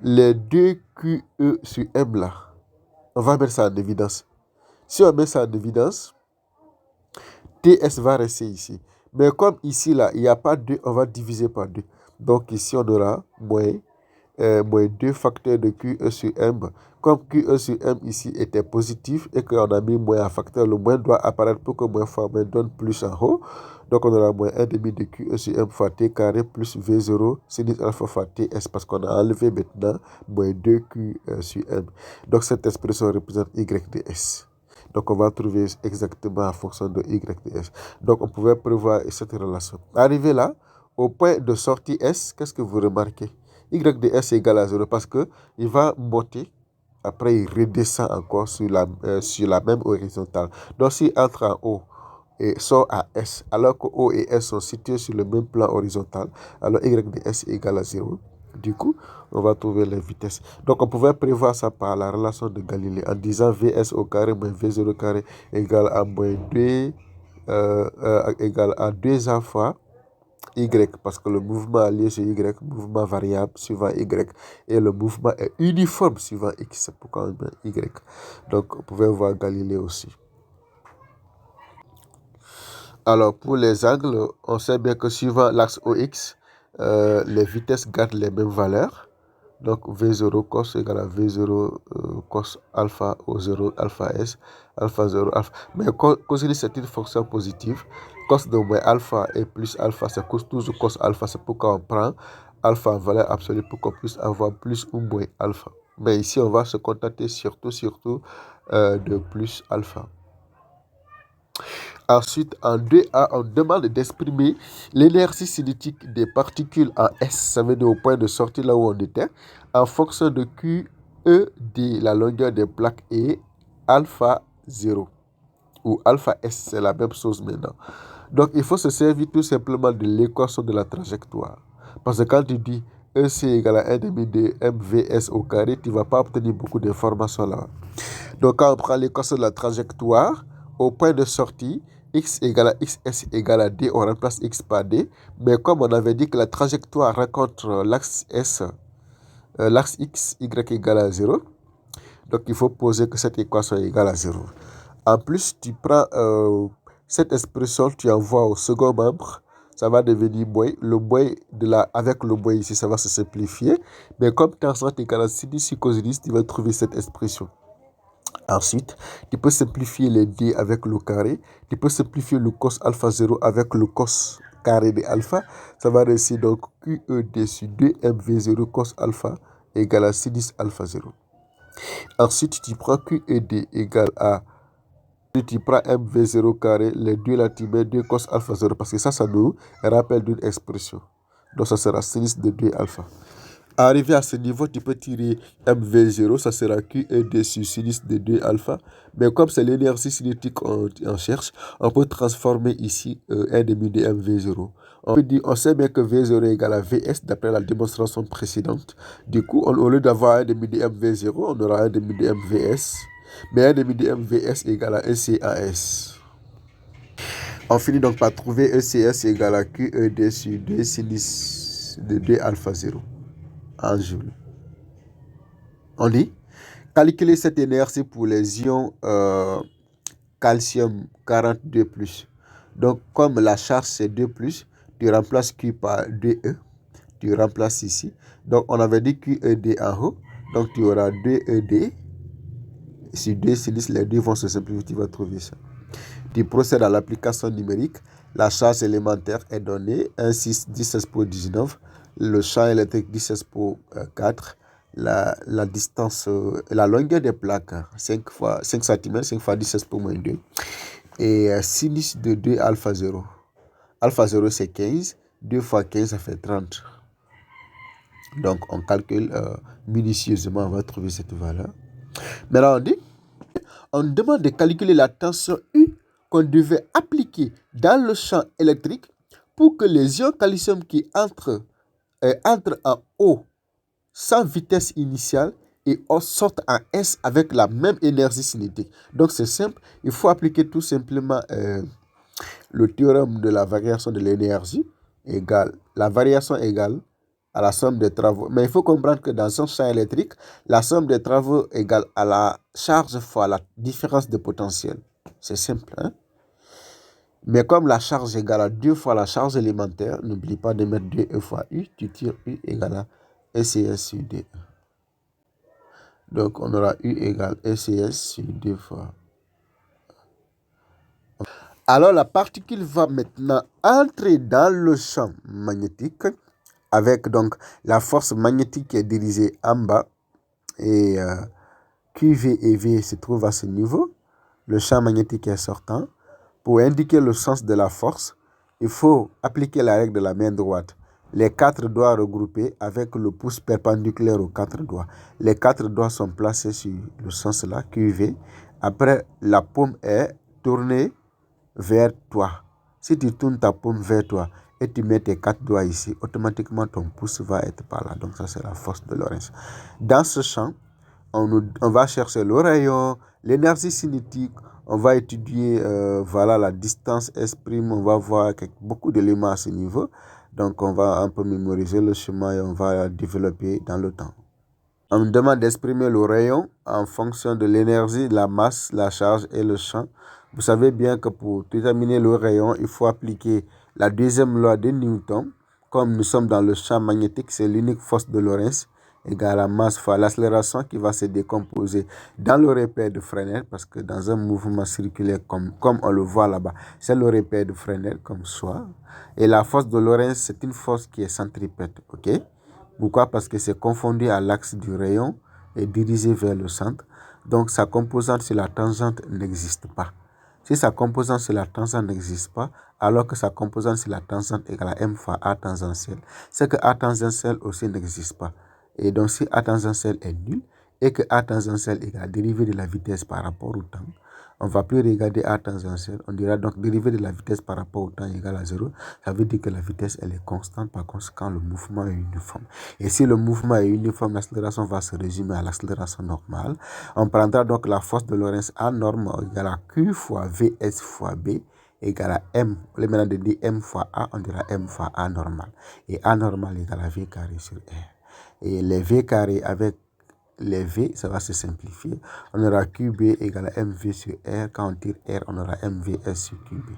les 2 QE sur M là. On va mettre ça en évidence. Si on met ça en évidence, TS va rester ici. Mais comme ici, là, il n'y a pas 2, on va diviser par 2. Donc ici, on aura moins 2 facteurs de QE sur M. Comme QE sur M ici était positif et qu'on a mis moins un facteur, le moins doit apparaître pour que moins fois moins donne plus en haut. Donc on aura moins 1,5 de QE sur M fois T carré plus V0 sinus alpha fois TS parce qu'on a enlevé maintenant moins 2 QE sur M. Donc cette expression représente Y de S. Donc on va trouver exactement en fonction de Y de S. Donc on pouvait prévoir cette relation. Arrivé là, au point de sortie S, qu'est-ce que vous remarquez? Y de S est égal à 0 parce qu'il va monter, après il redescend encore sur la même horizontale. Donc s'il entre en haut et sort à S, alors que O et S sont situés sur le même plan horizontal, alors Y de S est égal à 0. Du coup, on va trouver les vitesses. Donc, on pouvait prévoir ça par la relation de Galilée en disant Vs au carré moins V0 carré égale à moins 2 égale à 2A fois Y parce que le mouvement lié sur Y, mouvement variable suivant Y et le mouvement est uniforme suivant X. C'est pourquoi on met Y. Donc, on pouvait voir Galilée aussi. Alors, pour les angles, on sait bien que suivant l'axe OX, les vitesses gardent les mêmes valeurs. Donc, V0 cos égale à V0 cos alpha au 0 alpha S, alpha 0 alpha. Mais cosinus, c'est une fonction positive. Cos de moins alpha et plus alpha, c'est toujours cos alpha. C'est pourquoi on prend alpha en valeur absolue pour qu'on puisse avoir plus ou moins alpha. Mais ici, on va se contenter surtout de plus alpha. Ensuite, en 2A, on demande d'exprimer l'énergie cinétique des particules en S, ça veut dire au point de sortie là où on était, en fonction de QE de la longueur des plaques et alpha 0 ou alpha S, c'est la même chose maintenant. Donc, il faut se servir tout simplement de l'équation de la trajectoire. Parce que quand tu dis EC égale à 1,5 de MVS au carré, tu ne vas pas obtenir beaucoup d'informations là. Donc, quand on prend l'équation de la trajectoire, au point de sortie, x égale à xs égale à d, on remplace x par d. Mais comme on avait dit que la trajectoire rencontre l'axe s, l'axe x, y égale à 0, donc il faut poser que cette équation est égale à 0. En plus, tu prends Cette expression, tu envoies au second membre, ça va devenir moins. Le moins avec le moins ici, ça va se simplifier. Mais comme tangente égale à sinus cosinus, tu vas trouver cette expression. Ensuite, tu peux simplifier les d avec le carré. Tu peux simplifier le cos alpha 0 avec le cos carré de alpha. Ça va rester donc QED sur 2mv0 cos alpha égale à sinus alpha 0. Ensuite, tu prends QED égale à... Tu prends mv0 carré, les deux là, tu mets 2 cos alpha 0 parce que ça nous rappelle d'une expression. Donc, ça sera sinus de 2 alpha. Arrivé à ce niveau, tu peux tirer mv0, ça sera QED sur sinus de 2 alpha. Mais comme c'est l'énergie cinétique qu'on cherche, on peut transformer ici 1 demi de mv0. On sait bien que v0 est égal à vs d'après la démonstration précédente. Du coup, au lieu d'avoir 1 demi de mv0, on aura 1 demi de mvs. Mais 1 demi de mvs égale à ECAS. On finit donc par trouver ECS égale à QED sur 2 sinus de 2 alpha 0. En joule. On dit, calculer cette énergie pour les ions calcium 42+. Donc, comme la charge c'est 2+, tu remplaces Q par 2E. Tu remplaces ici. Donc, on avait dit QED en haut. Donc, tu auras 2ED. Sur 2 sinus, les deux vont se simplifier. Tu vas trouver ça. Tu procèdes à l'application numérique. La charge élémentaire est donnée 1,6 16 pour 19. Le champ électrique 16 pour 4. La distance, la longueur des plaques, 5 cm, 5 fois 16 pour moins 2. Et sinus de 2 alpha 0. Alpha 0 c'est 15. 2 fois 15 ça fait 30. Donc on calcule minutieusement, on va trouver cette valeur. Maintenant on demande de calculer la tension U qu'on devait appliquer dans le champ électrique pour que les ions calcium qui entrent en O sans vitesse initiale et on sorte en S avec la même énergie cinétique. Donc c'est simple, il faut appliquer tout simplement le théorème de la variation de l'énergie égale, la variation égale à la somme des travaux. Mais il faut comprendre que dans un champ électrique, la somme des travaux égale à la charge fois la différence de potentiel. C'est simple, hein? Mais comme la charge égale à 2 fois la charge élémentaire, n'oublie pas de mettre 2E fois U, tu tires U égale à ECS sur 2. Donc, on aura U égale ECS sur 2 fois. Alors, la particule va maintenant entrer dans le champ magnétique avec donc la force magnétique qui est dirigée en bas et QV et V se trouvent à ce niveau. Le champ magnétique est sortant. Pour indiquer le sens de la force, il faut appliquer la règle de la main droite. Les 4 doigts regroupés avec le pouce perpendiculaire aux 4 doigts. Les 4 doigts sont placés sur le sens là, QV. Après, la paume est tournée vers toi. Si tu tournes ta paume vers toi et tu mets tes 4 doigts ici, automatiquement ton pouce va être par là. Donc ça, c'est la force de Lorentz. Dans ce champ, on va chercher le rayon, l'énergie cinétique. On va étudier voilà, la distance S', on va voir beaucoup d'éléments à ce niveau. Donc on va un peu mémoriser le chemin et on va développer dans le temps. On nous demande d'exprimer le rayon en fonction de l'énergie, la masse, la charge et le champ. Vous savez bien que pour déterminer le rayon, il faut appliquer la deuxième loi de Newton. Comme nous sommes dans le champ magnétique, c'est l'unique force de Lorentz égale à masse fois l'accélération qui va se décomposer dans le repère de Fresnel, parce que dans un mouvement circulaire comme on le voit là-bas, c'est le repère de Fresnel comme soi. Et la force de Lorentz, c'est une force qui est centripète, ok? Pourquoi? Parce que c'est confondu à l'axe du rayon et dirigé vers le centre. Donc sa composante sur la tangente n'existe pas. Si sa composante sur la tangente n'existe pas, alors que sa composante sur la tangente égale à m fois A tangentiel, c'est que A tangentiel aussi n'existe pas. Et donc si A tangentiel est nul et que A tangentiel égale dérivée de la vitesse par rapport au temps, on ne va plus regarder A tangentiel, on dira donc dérivée de la vitesse par rapport au temps égale à 0. Ça veut dire que la vitesse elle est constante, par conséquent le mouvement est uniforme. Et si le mouvement est uniforme, l'accélération va se résumer à l'accélération normale. On prendra donc la force de Lorentz A norme égale à Q fois Vs fois B égale à M. Au lieu maintenant de dire M fois A, on dira M fois A normal. Et A normal égale à V carré sur R. Et les V carrés avec les V, ça va se simplifier. On aura QB égale à MV sur R. Quand on tire R, on aura MVS sur QB.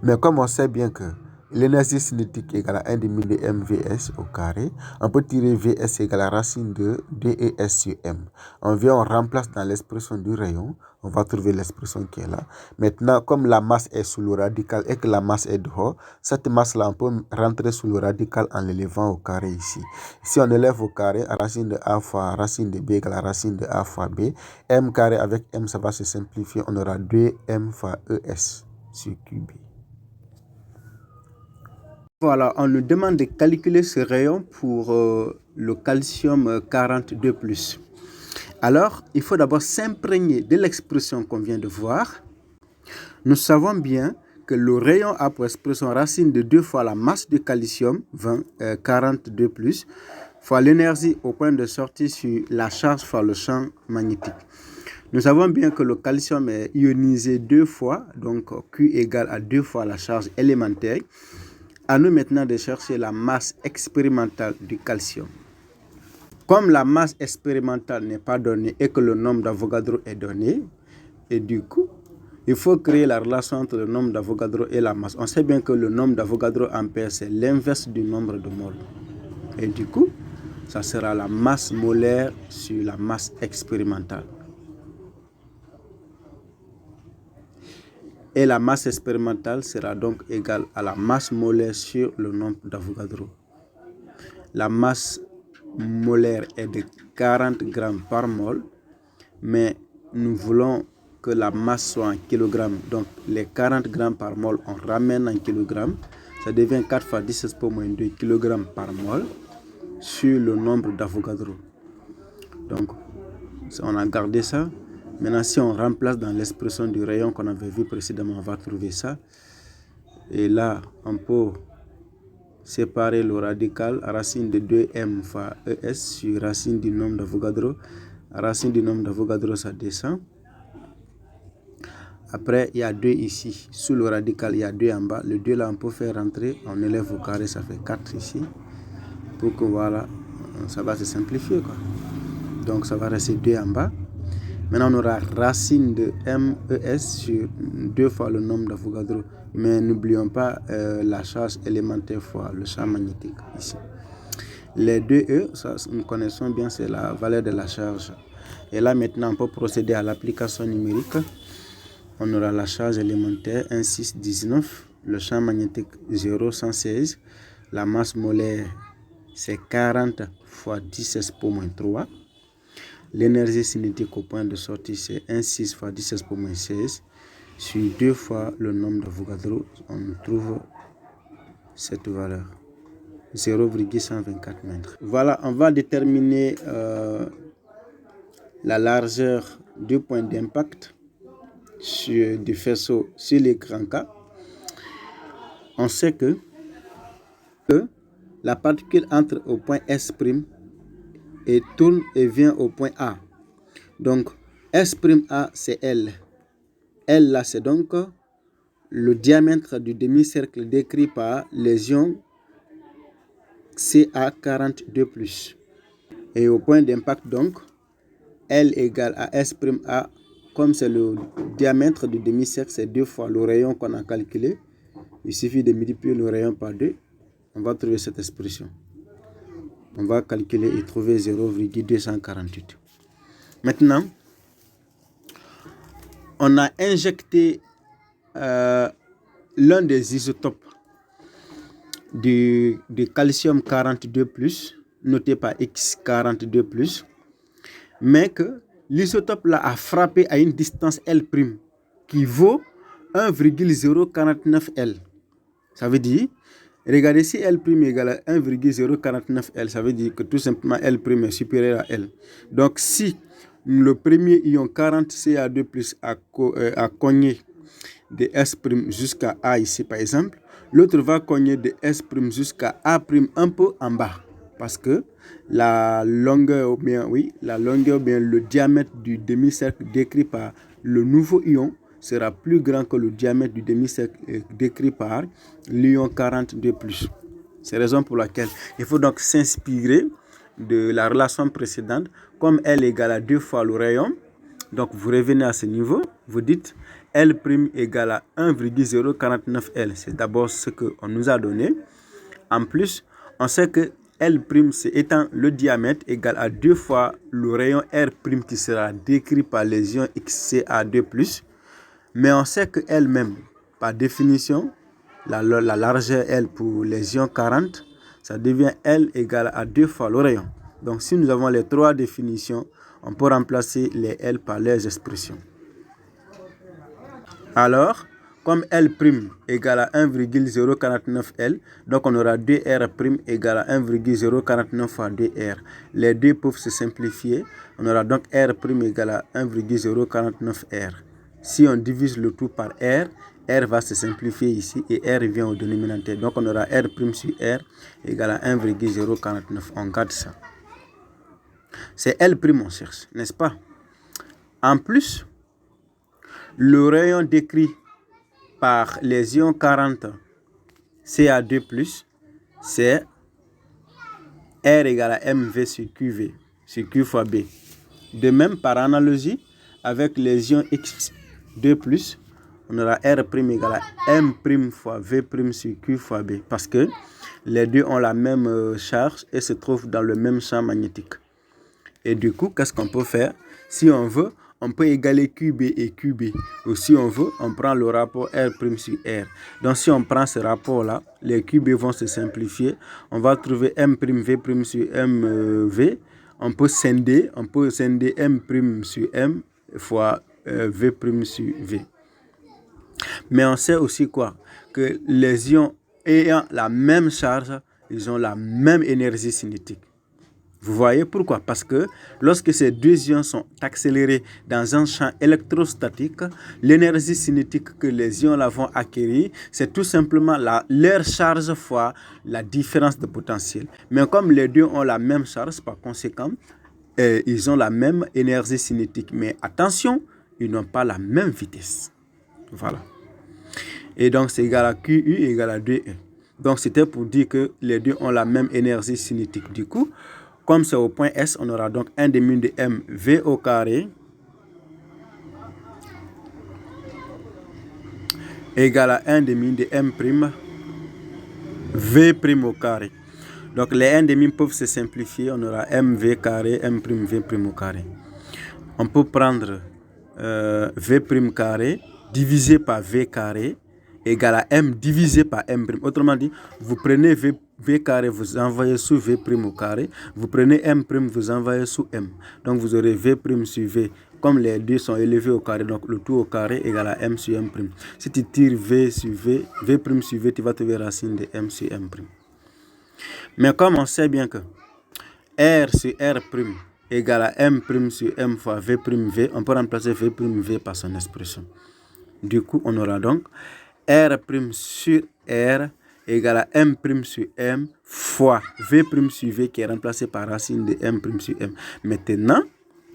Mais comme on sait bien que l'énergie cinétique égale à 1 demi de MVS au carré, on peut tirer VS égale à racine de DES sur M. On vient, on remplace dans l'expression du rayon, on va trouver l'expression qui est là. Maintenant, comme la masse est sous le radical et que la masse est dehors, cette masse-là, on peut rentrer sous le radical en l'élevant au carré ici. Si on élève au carré, racine de A fois racine de B égale à racine de A fois B, M carré avec M, ça va se simplifier, on aura 2M fois ES sur QB. Voilà, on nous demande de calculer ce rayon pour le calcium 42+. Alors, il faut d'abord s'imprégner de l'expression qu'on vient de voir. Nous savons bien que le rayon a pour expression racine de 2 fois la masse de calcium, 42+, fois l'énergie au point de sortie sur la charge fois le champ magnétique. Nous savons bien que le calcium est ionisé 2 fois, donc Q égale à 2 fois la charge élémentaire. À nous maintenant de chercher la masse expérimentale du calcium. Comme la masse expérimentale n'est pas donnée et que le nombre d'Avogadro est donné, et du coup, il faut créer la relation entre le nombre d'Avogadro et la masse. On sait bien que le nombre d'Avogadro ampère, c'est l'inverse du nombre de moles. Et du coup, ça sera la masse molaire sur la masse expérimentale. Et la masse expérimentale sera donc égale à la masse molaire sur le nombre d'Avogadro. La masse molaire est de 40 grammes par mol, mais nous voulons que la masse soit en kilogrammes. Donc les 40 grammes par mol, on ramène en kilogrammes. Ça devient 4 fois 10 pour moins 2 kg par mol sur le nombre d'Avogadro. Donc on a gardé ça. Maintenant, si on remplace dans l'expression du rayon qu'on avait vu précédemment, on va trouver ça. Et là, on peut séparer le radical à racine de 2m fois ES sur racine du nombre d'Avogadro. Racine du nombre d'Avogadro, ça descend. Après, il y a 2 ici. Sous le radical, il y a 2 en bas. Le 2 là, on peut faire rentrer. On élève au carré, ça fait 4 ici. Pour que voilà, ça va se simplifier, quoi. Donc, ça va rester 2 en bas. Maintenant, on aura racine de MES sur 2 fois le nombre d'Avogadro. Mais n'oublions pas la charge élémentaire fois le champ magnétique ici. Les 2E, ça, nous connaissons bien, c'est la valeur de la charge. Et là, maintenant, on peut procéder à l'application numérique. On aura la charge élémentaire 1,619, le champ magnétique 0,116, la masse molaire c'est 40 fois 10 pour moins 3. L'énergie cinétique au point de sortie, c'est 1,6 fois 10 pour moins 16. Sur 2 fois le nombre d'Avogadro, on trouve cette valeur, 0,124 mètres. Voilà, on va déterminer la largeur du point d'impact du faisceau sur l'écran K. On sait que la particule entre au point S' et tourne et vient au point A. Donc, S'A, c'est L. L, là, c'est donc le diamètre du demi-cercle décrit par les ions Ca42+. Et au point d'impact, donc, L égale à S'A, comme c'est le diamètre du demi-cercle, c'est 2 fois le rayon qu'on a calculé. Il suffit de multiplier le rayon par 2. On va trouver cette expression. On va calculer et trouver 0,248. Maintenant, on a injecté l'un des isotopes du calcium 42+, noté par X42+, mais que l'isotope là a frappé à une distance L' qui vaut 1,049 L. Ça veut dire, regardez, si L' égale à 1,049 L, ça veut dire que tout simplement L' est supérieur à L. Donc si le premier ion 40 Ca2+ a cogné de S' jusqu'à A ici par exemple, l'autre va cogner de S' jusqu'à A' un peu en bas. Parce que la longueur ou bien le diamètre du demi-cercle décrit par le nouveau ion sera plus grand que le diamètre du demi-cercle décrit par l'ion 42+. C'est la raison pour laquelle il faut donc s'inspirer de la relation précédente, comme L égale à 2 fois le rayon, donc vous revenez à ce niveau, vous dites L' égale à 1,049L. C'est d'abord ce qu'on nous a donné. En plus, on sait que L' c'est étant le diamètre égal à 2 fois le rayon R' qui sera décrit par les ions XCa2+. Mais on sait que L même, par définition, la largeur L pour les ions 40, ça devient L égale à 2 fois le rayon. Donc si nous avons les trois définitions, on peut remplacer les L par leurs expressions. Alors, comme L' égale à 1,049L, donc on aura 2R' égale à 1,049 fois 2R. Les deux peuvent se simplifier. On aura donc R' égale à 1,049R. Si on divise le tout par R, R va se simplifier ici et R vient au dénominateur. Donc on aura R' sur R égale à 1,049. On garde ça. C'est L' on cherche, n'est-ce pas? En plus, le rayon décrit par les ions 40 Ca2+, c'est R égale à MV sur QV, sur Q fois B. De même, par analogie, avec les ions X2+, on aura R' égale à M' fois V' sur Q fois B, parce que les deux ont la même charge et se trouvent dans le même champ magnétique. Et du coup, qu'est-ce qu'on peut faire? Si on veut, on peut égaler QB et QB. Ou si on veut, on prend le rapport R' sur R. Donc si on prend ce rapport-là, les QB vont se simplifier. On va trouver M' V' sur MV. On peut scinder M' sur M fois V' sur V. Mais on sait aussi quoi? Que les ions ayant la même charge, ils ont la même énergie cinétique. Vous voyez pourquoi? Parce que lorsque ces deux ions sont accélérés dans un champ électrostatique, l'énergie cinétique que les ions vont acquérir, c'est tout simplement leur charge fois la différence de potentiel. Mais comme les deux ont la même charge, par conséquent, ils ont la même énergie cinétique. Mais attention, ils n'ont pas la même vitesse. Voilà. Et donc, c'est égal à QU égale à 2E. Donc, c'était pour dire que les deux ont la même énergie cinétique. Du coup, comme c'est au point S, on aura donc 1 demi de M V au carré égale à 1 demi de M' V' au carré. Donc les 1 demi peuvent se simplifier. On aura MV carré, M' V' au carré. On peut prendre V' carré divisé par V carré égale à M divisé par M'. Autrement dit, vous prenez V carré, vous envoyez sous V' au carré. Vous prenez M', vous envoyez sous M. Donc vous aurez V' sur V. Comme les deux sont élevés au carré, donc le tout au carré égale à M sur M'. Si tu tires V sur V, V' sur V, tu vas trouver racine de M sur M'. Mais comme on sait bien que R sur R' égale à M' sur M fois V', on peut remplacer V' par son expression. Du coup, on aura donc R' sur R égale à M' sur M fois V' sur V qui est remplacé par racine de M' sur M. Maintenant,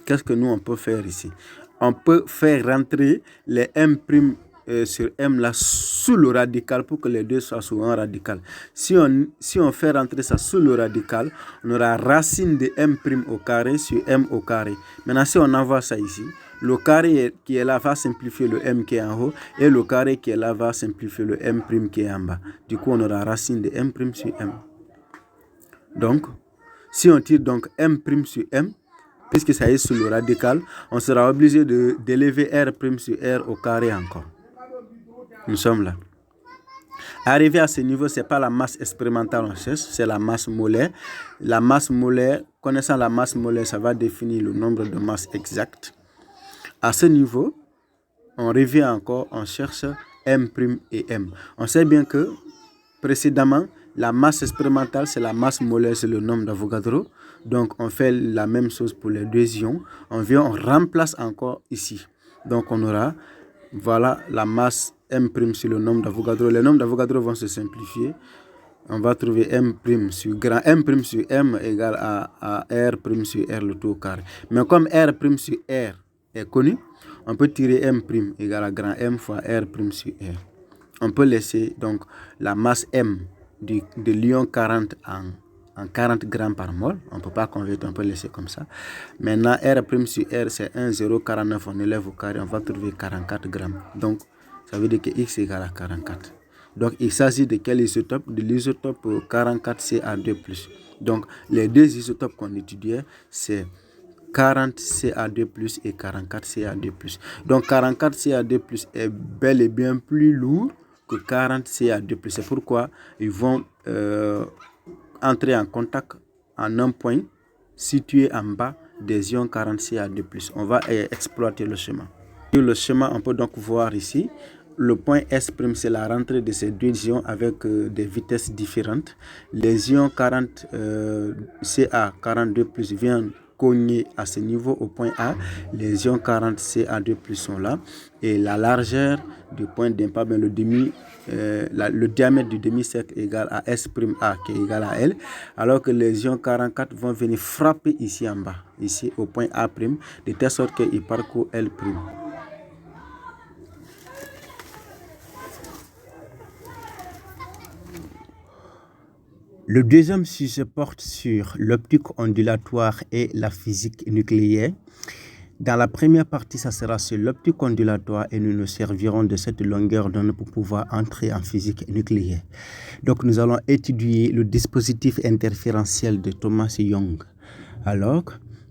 qu'est-ce que nous on peut faire ici? On peut faire rentrer les M' sur M là sous le radical pour que les deux soient sous un radical. Si on fait rentrer ça sous le radical, on aura racine de M' au carré sur M au carré. Maintenant, si on envoie ça ici, le carré qui est là va simplifier le M qui est en haut et le carré qui est là va simplifier le M' qui est en bas. Du coup, on aura racine de M' sur M. Donc, si on tire donc M' sur M, puisque ça est sous le radical, on sera obligé d'élever R' sur R au carré encore. Nous sommes là. Arrivé à ce niveau, ce n'est pas la masse expérimentale on cherche, c'est la masse molaire. La masse molaire, connaissant la masse molaire, ça va définir le nombre de masses exactes. À ce niveau, on revient encore, on cherche M' et M. On sait bien que précédemment, la masse expérimentale, c'est la masse molaire, c'est le nombre d'Avogadro. Donc, on fait la même chose pour les deux ions. On remplace encore ici. Donc, on aura, voilà, la masse M' sur le nombre d'Avogadro. Les nombres d'Avogadro vont se simplifier. On va trouver M' sur grand M' sur M égale à R' sur R le tout au carré. Mais comme R' sur R est connu, on peut tirer M' égale à grand M fois R' sur R. On peut laisser donc la masse M de l'ion 40 en 40 grammes par mol. On ne peut pas convertir, on peut laisser comme ça. Maintenant, R' sur R, c'est 1,049. On élève au carré, on va trouver 44 grammes. Donc, ça veut dire que X égale à 44. Donc, il s'agit de quel isotope? De l'isotope 44Ca2+. Donc, les deux isotopes qu'on étudiait, c'est 40Ca2+ et 44Ca2+. Donc, 44Ca2+ est bel et bien plus lourd que 40Ca2+. C'est pourquoi ils vont entrer en contact en un point situé en bas des ions 40Ca2+. On va exploiter le schéma. Sur le schéma, on peut donc voir ici, le point S', c'est la rentrée de ces deux ions avec des vitesses différentes. Les ions 40Ca42+ viennent cogner à ce niveau au point A. Les ions 40Ca2+ sont là. Et la largeur du point d'impact, le diamètre du demi-cercle égale à S', A qui est égal à L. Alors que les ions 44 vont venir frapper ici en bas, ici au point A', de telle sorte qu'ils parcourent L'. Le deuxième sujet porte sur l'optique ondulatoire et la physique nucléaire. Dans la première partie, ça sera sur l'optique ondulatoire et nous nous servirons de cette longueur d'onde pour pouvoir entrer en physique nucléaire. Donc, nous allons étudier le dispositif interférentiel de Thomas Young. Alors,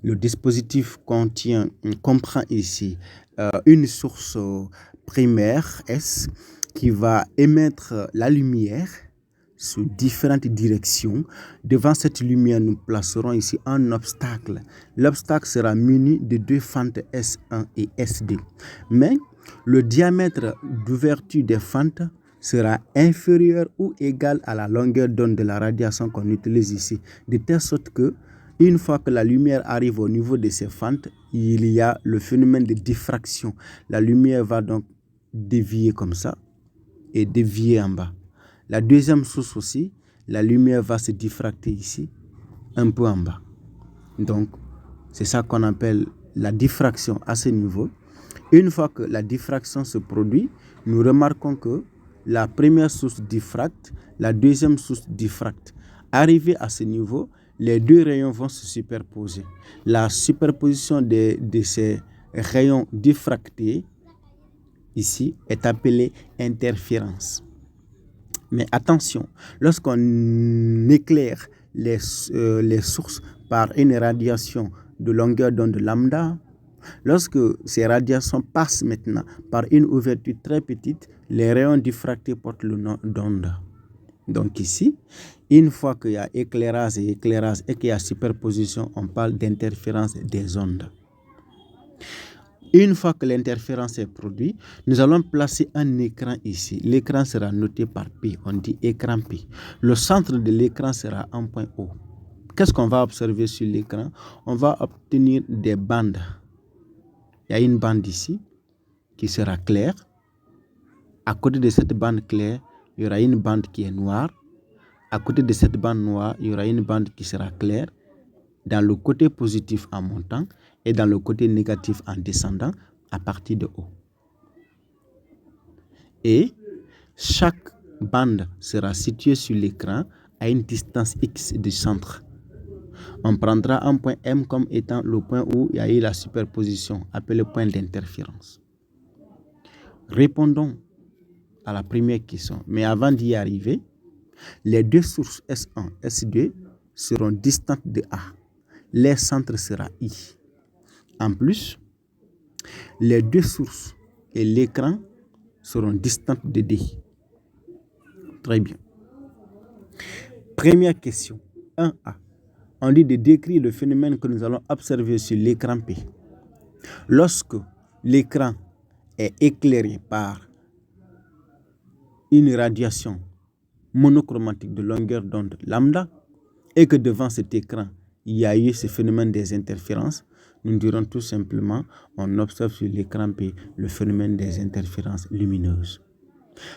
le dispositif comprend ici une source primaire S qui va émettre la lumière sous différentes directions. Devant cette lumière, nous placerons ici un obstacle. L'obstacle sera muni de deux fentes S1 et S2. Mais le diamètre d'ouverture des fentes sera inférieur ou égal à la longueur d'onde de la radiation qu'on utilise ici. De telle sorte que, une fois que la lumière arrive au niveau de ces fentes, il y a le phénomène de diffraction. La lumière va donc dévier comme ça et dévier en bas. La deuxième source aussi, la lumière va se diffracter ici, un peu en bas. Donc, c'est ça qu'on appelle la diffraction à ce niveau. Une fois que la diffraction se produit, nous remarquons que la première source diffracte, la deuxième source diffracte. Arrivé à ce niveau, les deux rayons vont se superposer. La superposition de ces rayons diffractés, ici, est appelée interférence. Mais attention, lorsqu'on éclaire les sources par une radiation de longueur d'onde lambda, lorsque ces radiations passent maintenant par une ouverture très petite, les rayons diffractés portent le nom d'onde. Donc ici, une fois qu'il y a éclairage et qu'il y a superposition, on parle d'interférence des ondes. Une fois que l'interférence est produite, nous allons placer un écran ici. L'écran sera noté par P. On dit écran P. Le centre de l'écran sera un point O. Qu'est-ce qu'on va observer sur l'écran? On va obtenir des bandes. Il y a une bande ici qui sera claire. À côté de cette bande claire, il y aura une bande qui est noire. À côté de cette bande noire, il y aura une bande qui sera claire. Dans le côté positif en montant et dans le côté négatif en descendant à partir de haut. Et chaque bande sera située sur l'écran à une distance X du centre. On prendra un point M comme étant le point où il y a eu la superposition, appelé point d'interférence. Répondons à la première question. Mais avant d'y arriver, les deux sources S1 et S2 seront distantes de A. Les centres sera I. En plus, les deux sources et l'écran seront distantes de D. Très bien. Première question, 1A. On dit de décrire le phénomène que nous allons observer sur l'écran P. Lorsque l'écran est éclairé par une radiation monochromatique de longueur d'onde lambda et que devant cet écran, il y a eu ce phénomène des interférences, nous dirons tout simplement, on observe sur l'écran P le phénomène des interférences lumineuses.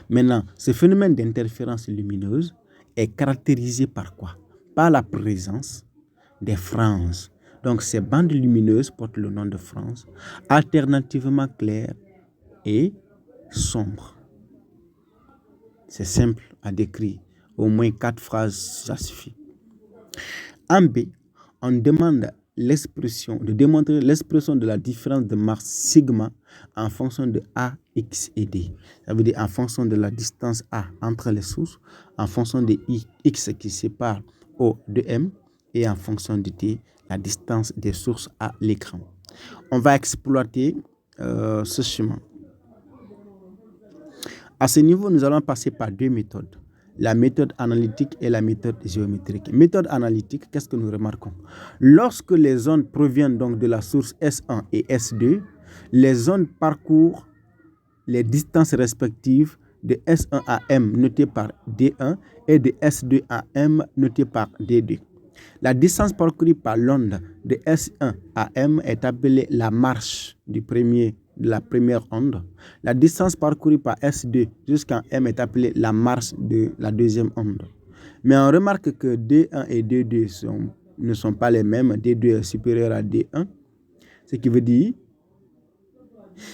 Maintenant, ce phénomène d'interférence lumineuse est caractérisé par quoi? Par la présence des franges. Donc, ces bandes lumineuses portent le nom de franges, alternativement claires et sombres. C'est simple à décrire. Au moins 4 phrases, ça suffit. En B, on demande de démontrer l'expression de la différence de masse sigma en fonction de A, X et D. Ça veut dire en fonction de la distance A entre les sources, en fonction de X qui sépare O de M et en fonction de D, la distance des sources à l'écran. On va exploiter ce chemin. À ce niveau, nous allons passer par deux méthodes. La méthode analytique et la méthode géométrique. Méthode analytique, qu'est-ce que nous remarquons? Lorsque les ondes proviennent donc de la source S1 et S2, les ondes parcourent les distances respectives de S1 à M notées par D1 et de S2 à M notées par D2. La distance parcourue par l'onde de S1 à M est appelée la marche de la première onde. La distance parcourue par S2 jusqu'à M est appelée la marche de la deuxième onde. Mais on remarque que D1 et D2 ne sont pas les mêmes. D2 est supérieur à D1. Ce qui veut dire,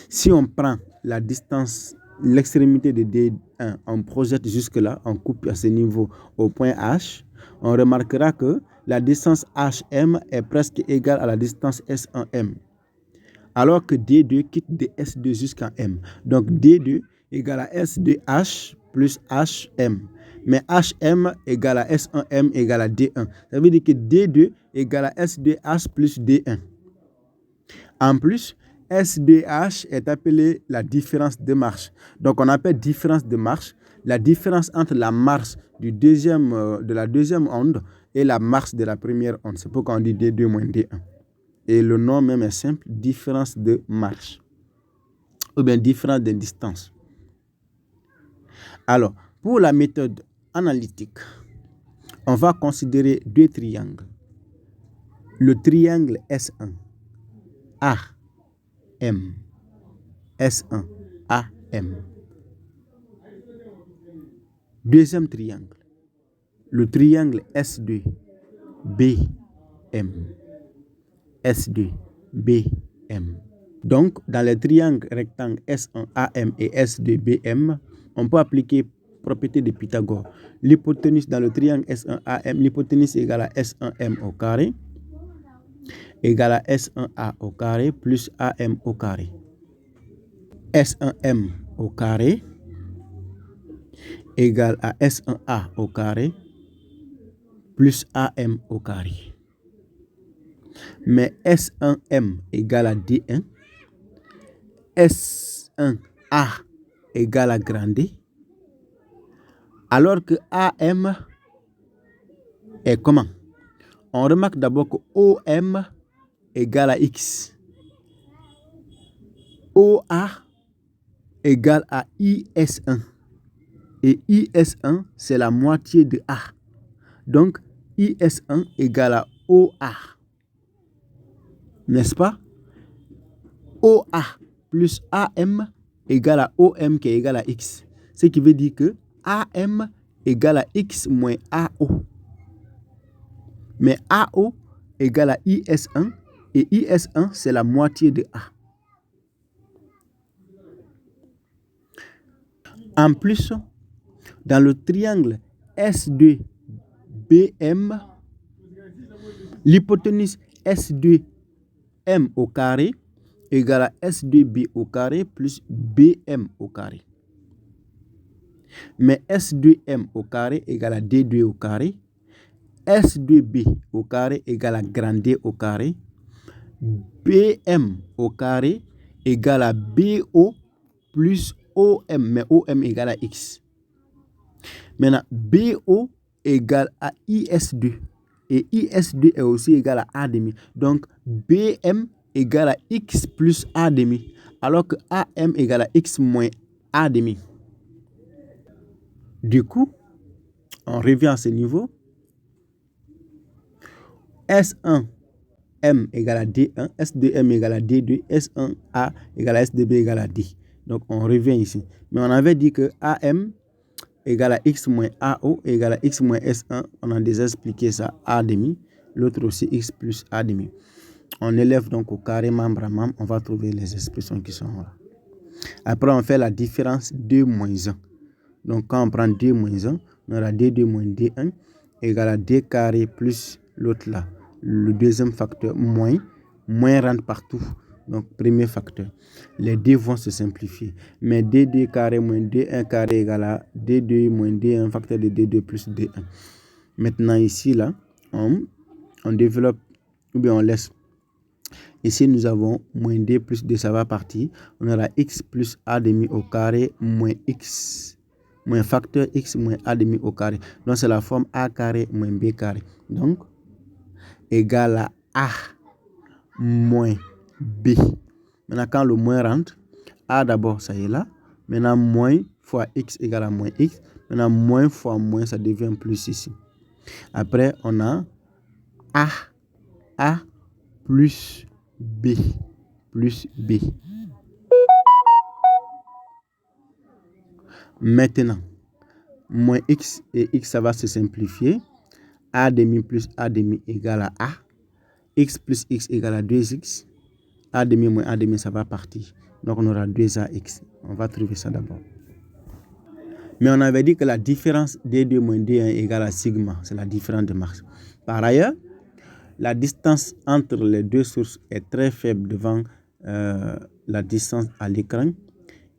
si on prend la distance, l'extrémité de D1, on projette jusque-là, on coupe à ce niveau au point H, on remarquera que la distance HM est presque égale à la distance S1M. Alors que D2 quitte de S2 jusqu'à M. Donc D2 égale à S2H plus HM. Mais HM égale à S1M égale à D1. Ça veut dire que D2 égale à S2H plus D1. En plus, S2H est appelé la différence de marche. Donc on appelle différence de marche la différence entre la marche de la deuxième onde et la marche de la première onde. C'est pourquoi on dit D2 moins D1. Et le nom même est simple, différence de marche. Ou bien différence de distance. Alors, pour la méthode analytique, on va considérer deux triangles. Le triangle S1, AM, S1, AM. Deuxième triangle, le triangle S2, BM. S2, BM. Donc, dans les triangles rectangles S1, AM et S2, BM, on peut appliquer propriété de Pythagore. L'hypoténuse dans le triangle S1, AM, l'hypoténuse égale à S1M au carré, égale à S1A au carré plus AM au carré. S1M au carré égale à S1A au carré plus AM au carré. Mais S1M égale à D1, S1A égale à grand D, alors que AM est comment? On remarque d'abord que OM égale à X, OA égale à IS1, et IS1 c'est la moitié de A, donc IS1 égale à OA. N'est-ce pas? OA plus AM égale à OM qui est égal à X. Ce qui veut dire que AM égale à X moins AO. Mais AO égale à IS1 et IS1 c'est la moitié de A. En plus, dans le triangle S2BM, l'hypoténuse S2M au carré égale à S2B au carré plus BM au carré. Mais S2M au carré égale à D2 au carré, S2B au carré égale à grand D au carré, BM au carré égale à BO plus OM, mais OM égale à X. Maintenant, BO égale à IS2. Et IS2 est aussi égal à A demi. Donc, BM égale à X plus A demi. Alors que AM égale à X moins A demi. Du coup, on revient à ce niveau. S1M égale à D1, S2M égale à D2, S1A égale à S2B égale à D. Donc, on revient ici. Mais on avait dit que AM égale à X moins AO égale à X moins S1. On a déjà expliqué ça, A demi. L'autre aussi, X plus A demi. On élève donc au carré membre à membre. On va trouver les expressions qui sont là. Après, on fait la différence 2 moins 1. Donc, quand on prend 2 moins 1, on aura D2 moins D1 égale à D carré plus l'autre là. Le deuxième facteur, moins rentre partout. Donc, premier facteur. Les D vont se simplifier. Mais D2 carré moins D1 carré égale à D2 moins D1 facteur de D2 plus D1. Maintenant, ici, là, on développe, ou bien on laisse. Ici, nous avons moins D plus D, ça va partir. On aura X plus A demi au carré moins X, moins facteur X moins A demi au carré. Donc, c'est la forme A carré moins B carré. Donc, égal à A moins B. Maintenant, quand le moins rentre, A d'abord, ça y est là. Maintenant, moins fois X égale à moins X. Maintenant, moins fois moins, ça devient plus ici. Après, on a A plus B. Plus B. Maintenant, moins X et X, ça va se simplifier. A demi plus A demi égale à A. X plus X égale à 2X. A demi moins A demi, ça va partir. Donc, on aura 2AX. On va trouver ça d'abord. Mais on avait dit que la différence D2 moins D1 égale à sigma. C'est la différence de Marx. Par ailleurs, la distance entre les deux sources est très faible devant la distance à l'écran.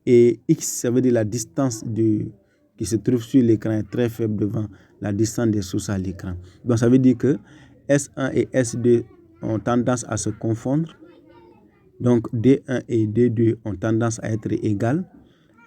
Et X, ça veut dire la distance qui se trouve sur l'écran est très faible devant la distance des sources à l'écran. Donc, ça veut dire que S1 et S2 ont tendance à se confondre. Donc, D1 et D2 ont tendance à être égales.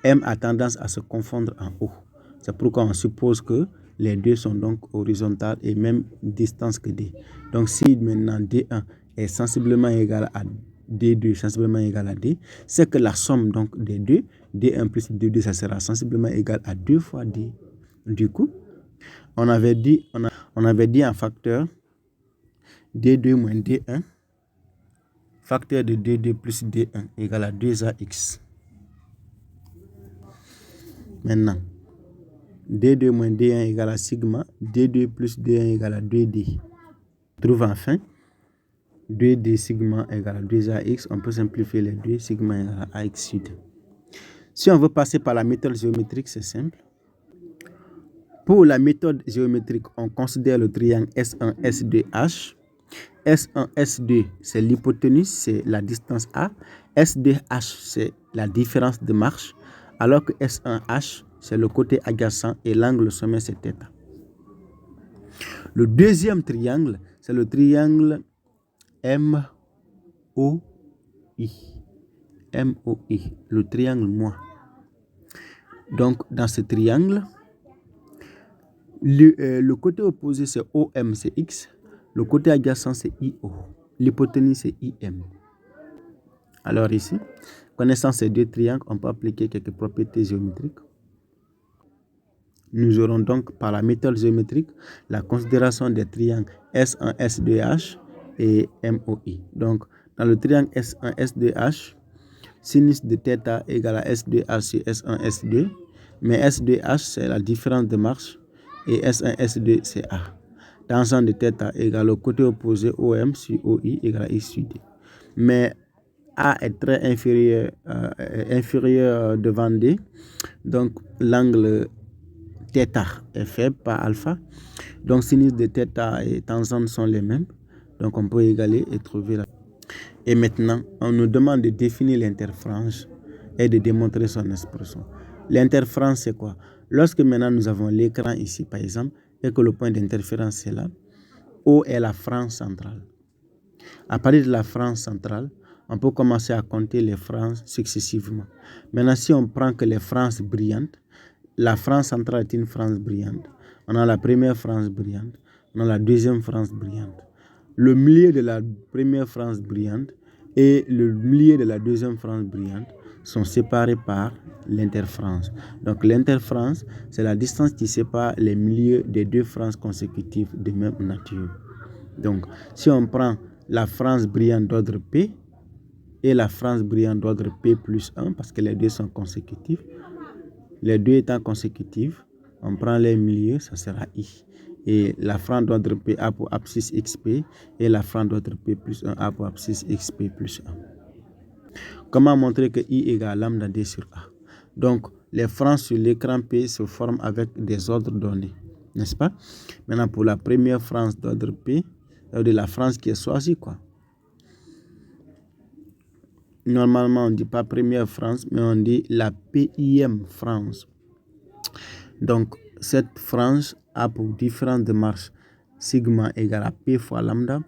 M a tendance à se confondre en haut. C'est pourquoi on suppose que les deux sont donc horizontales et même distance que D. Donc, si maintenant D1 est sensiblement égal à D2, sensiblement égal à D, c'est que la somme donc des deux, D1 plus D2, ça sera sensiblement égal à 2 fois D. Du coup, on avait dit un facteur D2 moins D1, facteur de D2 plus D1 égale à 2AX. Maintenant, D2 moins D1 égale à sigma, D2 plus D1 égale à 2D. On trouve enfin 2D sigma égale à 2AX. On peut simplifier les deux, sigma égale à AX sud. Si on veut passer par la méthode géométrique, c'est simple. Pour la méthode géométrique, on considère le triangle S1, S2H. S1, S2, c'est l'hypoténuse, c'est la distance A. S2H, c'est la différence de marche. Alors que S1H, c'est le côté adjacent et l'angle sommet, c'est θ. Le deuxième triangle, c'est le triangle MOI. MOI, le triangle moi. Donc, dans ce triangle, le côté opposé, c'est OM, c'est X. Le côté adjacent, c'est IO. L'hypoténuse, c'est IM. Alors ici, connaissant ces deux triangles, on peut appliquer quelques propriétés géométriques. Nous aurons donc par la méthode géométrique la considération des triangles S1, S2H et MOI. Donc, dans le triangle S1, S2H, sinus de θ égale à S2H sur S1, S2. Mais S2H, c'est la différence de marche et S1, S2, c'est A. Tangente de θ égale au côté opposé OM sur OI égale à X sur D. Mais A est très inférieur devant D. Donc, l'angle θ est faible par alpha. Donc, sinus de θ et tangente sont les mêmes. Donc, on peut égaler et trouver la. Et maintenant, on nous demande de définir l'interfrange et de démontrer son expression. L'interfrange, c'est quoi? Lorsque maintenant nous avons l'écran ici, par exemple, et que le point d'interférence est là, O est la frange centrale. À partir de la frange centrale, on peut commencer à compter les franges successivement. Maintenant, si on prend que les franges brillantes, la frange centrale est une frange brillante. On a la première frange brillante, on a la deuxième frange brillante. Le milieu de la première frange brillante et le milieu de la deuxième frange brillante sont séparés par l'interfrange. Donc l'interfrange, c'est la distance qui sépare les milieux des deux franges consécutives de même nature. Donc si on prend la frange brillante d'ordre P et la frange brillante d'ordre P plus 1, parce que les deux sont consécutifs, les deux étant consécutifs, on prend les milieux, ça sera I. Et la frange d'ordre P A pour abscisse XP et la frange d'ordre P plus 1 A pour abscisse XP plus 1. Comment montrer que I égale lambda D sur A? Donc, les franges sur l'écran P se forment avec des ordres donnés. n'est-ce pas? Maintenant, pour la première France d'ordre P, de la France qui est choisie, quoi. Normalement, on ne dit pas première France, mais on dit la PIème France. Donc, cette France a pour différentes démarches sigma égale à P fois lambda,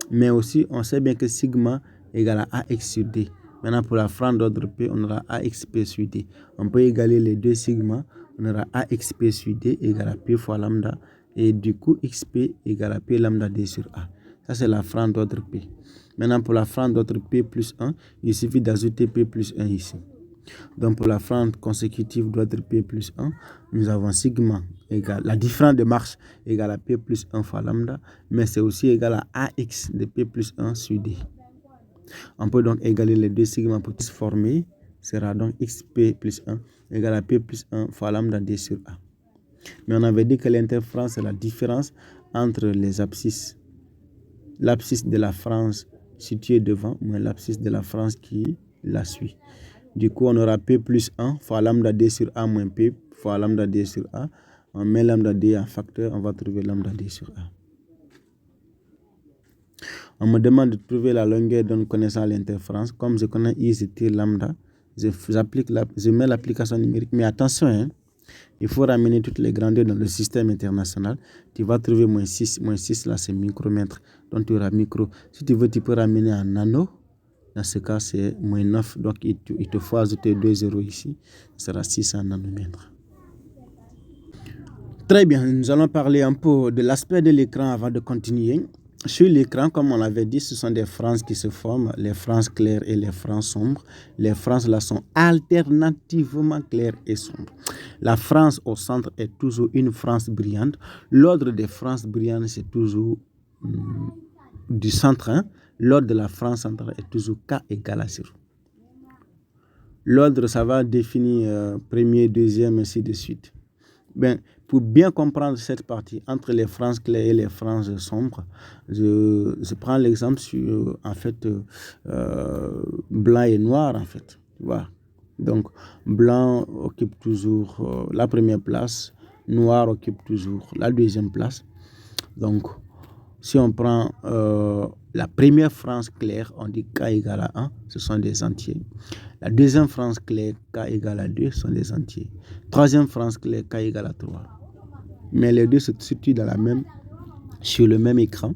mais aussi, on sait bien que sigma égale à AX sur D. Maintenant, pour la France d'ordre P, on aura AXP sur D. On peut égaler les deux sigma, on aura AXP sur D égale à P fois lambda, et du coup, XP égale à P lambda D sur A. Ça, c'est la France d'ordre P. Maintenant, pour la France d'ordre P plus 1, il suffit d'ajouter P plus 1 ici. Donc, pour la France consécutive d'ordre P plus 1, nous avons sigma égale, la différence de marche égale à P plus 1 fois lambda, mais c'est aussi égal à AX de P plus 1 sur D. On peut donc égaler les deux sigma pour se former, sera donc XP plus 1 égale à P plus 1 fois lambda D sur A. Mais on avait dit que l'interférence est la différence entre les abscisses. L'abscisse de la France située devant, moins l'abscisse de la France qui la suit. Du coup, on aura P plus 1 fois lambda D sur A moins P fois lambda D sur A. On met lambda D en facteur, on va trouver lambda D sur A. On me demande de trouver la longueur d'onde connaissant l'interférence. Comme je connais I, je tire lambda. Je mets l'application numérique. Mais attention, hein, il faut ramener toutes les grandeurs dans le système international. Tu vas trouver moins 6. Moins 6, là, c'est micromètre. Donc, tu auras micro. Si tu veux, tu peux ramener en nano. Dans ce cas, c'est moins 9. Donc, il te faut ajouter 2 zéros ici. Ce sera 600 nanomètres. Très bien. Nous allons parler un peu de l'aspect de l'écran avant de continuer. Sur l'écran, comme on l'avait dit, ce sont des franges qui se forment, les franges claires et les franges sombres. Les franges là sont alternativement claires et sombres. La frange au centre est toujours une frange brillante. L'ordre des franges brillantes, c'est toujours du centre. Hein? L'ordre de la frange centrale est toujours K égale à 0. L'ordre, ça va définir premier, deuxième, ainsi de suite. Ben, pour bien comprendre cette partie entre les franges claires et les franges sombres, je prends l'exemple sur en fait blanc et noir en fait. Tu vois? Donc blanc occupe toujours la première place, noir occupe toujours la deuxième place. Donc si on prend la première frange claire, on dit K égale à 1, ce sont des entiers. La deuxième frange claire, K égale à 2, sont des entiers. Troisième frange claire, K égale à 3. Mais les deux se situent sur le même écran.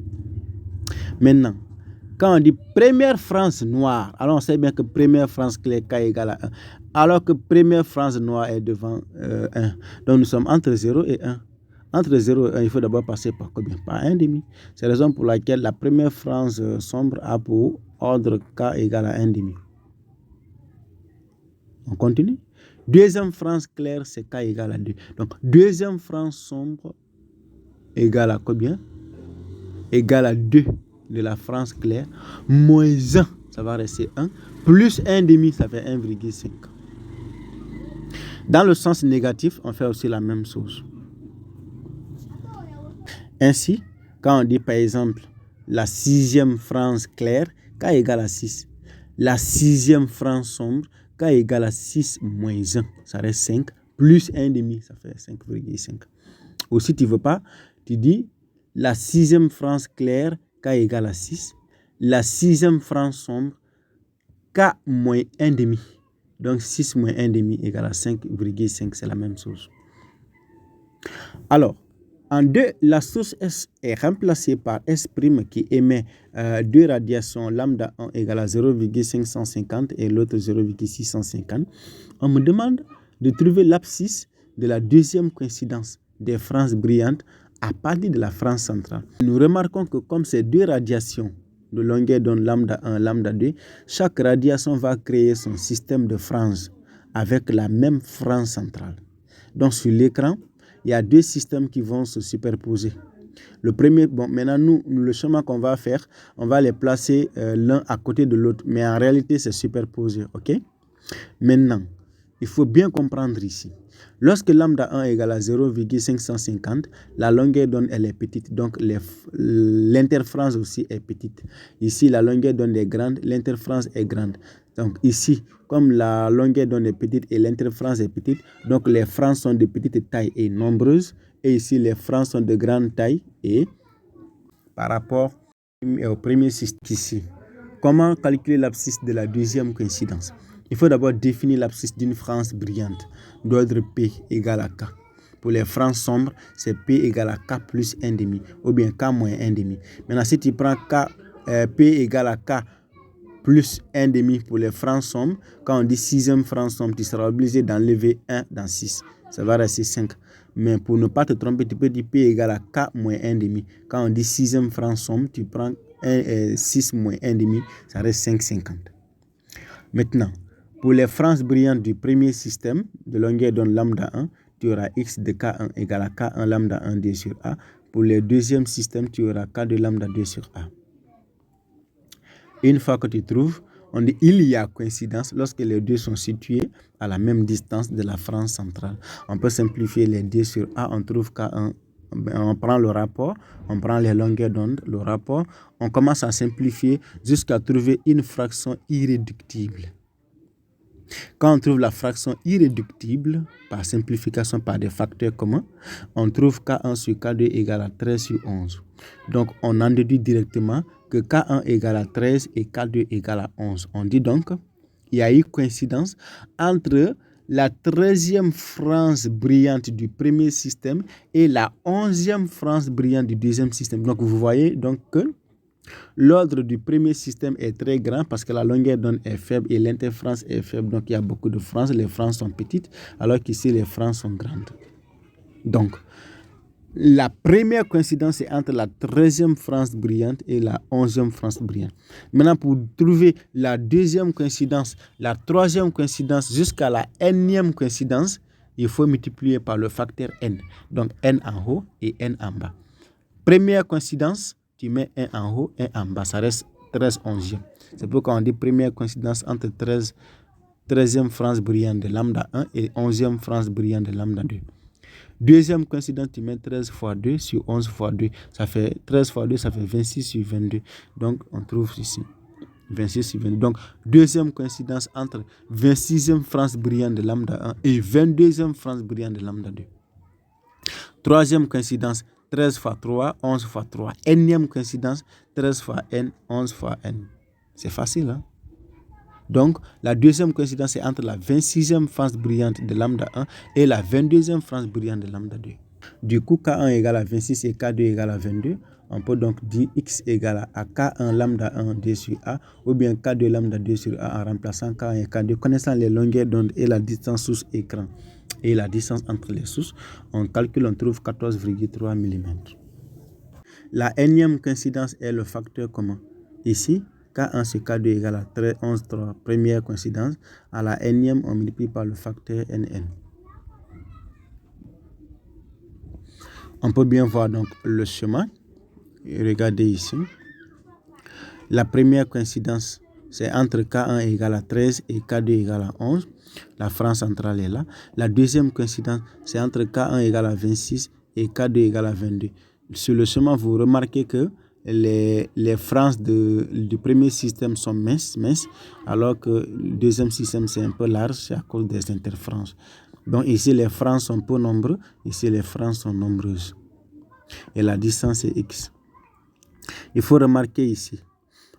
Maintenant, quand on dit première frange noire, alors on sait bien que première frange claire, K égale à 1. Alors que première frange noire est devant 1. Donc nous sommes entre 0 et 1. Entre 0 et 1, il faut d'abord passer par combien? Par 1,5. C'est la raison pour laquelle la première frange sombre a pour ordre K égale à 1,5. On continue. Deuxième frange claire, c'est K égale à 2. Donc, deuxième frange sombre égale à combien? Égale à 2 de la frange claire, moins 1, ça va rester 1, plus 1,5, ça fait 1,5. Dans le sens négatif, on fait aussi la même chose. Ainsi, quand on dit par exemple la sixième frange claire, K égale à 6. La sixième frange sombre, K égale à 6 moins 1, ça reste 5, plus 1,5, ça fait 5,5. Ou si tu ne veux pas, tu dis la sixième frange claire, K égale à 6. La sixième frange sombre, K moins 1,5. Donc 6 moins 1,5 égale à 5,5, c'est la même chose. Alors, en 2, la source S est remplacée par S' qui émet deux radiations lambda 1 égale à 0,550 et l'autre 0,650. On me demande de trouver l'abscisse de la deuxième coïncidence des franges brillantes à partir de la frange centrale. Nous remarquons que comme ces deux radiations de longueur d'onde lambda 1, lambda 2, chaque radiation va créer son système de franges avec la même frange centrale. Donc sur l'écran, il y a deux systèmes qui vont se superposer. Le premier, bon, maintenant nous, le chemin qu'on va faire, on va les placer l'un à côté de l'autre, mais en réalité c'est superposé, ok? Maintenant, il faut bien comprendre ici. Lorsque lambda 1 égale à 0,550, la longueur d'onde elle est petite, donc l'interférence aussi est petite. Ici, la longueur d'onde est grande, l'interférence est grande. Donc ici, comme la longueur d'onde est petite et l'interférence est petite, donc les franges sont de petite taille et nombreuses. Et ici, les francs sont de grande taille et par rapport au premier système ici. Comment calculer l'abscisse de la deuxième coïncidence? Il faut d'abord définir l'abscisse d'une France brillante d'ordre P égale à K. Pour les francs sombres, c'est P égale à K plus 1,5 ou bien K moins 1,5. Maintenant, si tu prends P égale à K plus 1,5 pour les francs sombres, quand on dit sixième franc sombre, tu seras obligé d'enlever 1 dans 6. Ça va rester 5. Mais pour ne pas te tromper, tu peux dire P égale à K moins 1,5. Quand on dit sixième franc sombre, tu prends 6 moins 1,5, ça reste 5,50. Maintenant, pour les francs brillantes du premier système de longueur d'onde lambda 1, tu auras x de K1 égale à K1 lambda 1 D sur A. Pour le deuxième système, tu auras K de lambda 2 sur A. Une fois que tu trouves, on dit il y a coïncidence lorsque les deux sont situés à la même distance de la France centrale. On peut simplifier les D sur A, on trouve K1. On prend le rapport, on prend les longueurs d'onde, le rapport, on commence à simplifier jusqu'à trouver une fraction irréductible. Quand on trouve la fraction irréductible, par simplification par des facteurs communs, on trouve K1 sur K2 égale à 13 sur 11. Donc, on en déduit directement que K1 égale à 13 et K2 égale à 11. On dit donc, il y a eu coïncidence entre la 13e France brillante du premier système et la 11e France brillante du deuxième système. Donc, vous voyez donc que l'ordre du premier système est très grand parce que la longueur d'onde est faible et l'interférence est faible. Donc, il y a beaucoup de frances. Les frances sont petites alors qu'ici, les frances sont grandes. Donc, la première coïncidence est entre la 13e France brillante et la 11e France brillante. Maintenant, pour trouver la deuxième coïncidence, la troisième coïncidence jusqu'à la nème coïncidence, il faut multiplier par le facteur n. Donc, n en haut et n en bas. Première coïncidence, tu mets 1 en haut, 1 en bas. Ça reste 13 11e. C'est pourquoi on dit première coïncidence entre 13e France brillante de lambda 1 et 11e France brillante de lambda 2. Deuxième coïncidence, tu mets 13 fois 2 sur 11 fois 2. Ça fait 13 fois 2, ça fait 26 sur 22. Donc, on trouve ici 26 sur 22. Donc, deuxième coïncidence entre 26e France brillante de lambda 1 et 22e France brillante de lambda 2. Troisième coïncidence, 13 fois 3, 11 fois 3. Nème coïncidence, 13 fois n, 11 fois n. C'est facile, hein? Donc, la deuxième coïncidence est entre la 26e France brillante de lambda 1 et la 22e France brillante de lambda 2. Du coup, K1 égale à 26 et K2 égale à 22. On peut donc dire X égale à K1 lambda 1 D sur A ou bien K2 lambda 2 sur A en remplaçant K1 et K2. Connaissant les longueurs d'onde et la distance source-écran et la distance entre les sources, on calcule, on trouve 14,3 mm. La nème coïncidence est le facteur commun. Ici, K1 sur K2 égale à 11,3, première coïncidence. À la nème, on multiplie par le facteur NN. On peut bien voir donc le chemin. Regardez ici. La première coïncidence, c'est entre K1 égale à 13 et K2 égale à 11. La France centrale est là. La deuxième coïncidence, c'est entre K1 égale à 26 et K2 égale à 22. Sur le chemin, vous remarquez que les frances du premier système sont minces, alors que le deuxième système, c'est un peu large, c'est à cause des interférences. Donc ici, les frances sont peu nombreux, ici, les frances sont nombreuses. Et la distance est x. Il faut remarquer ici,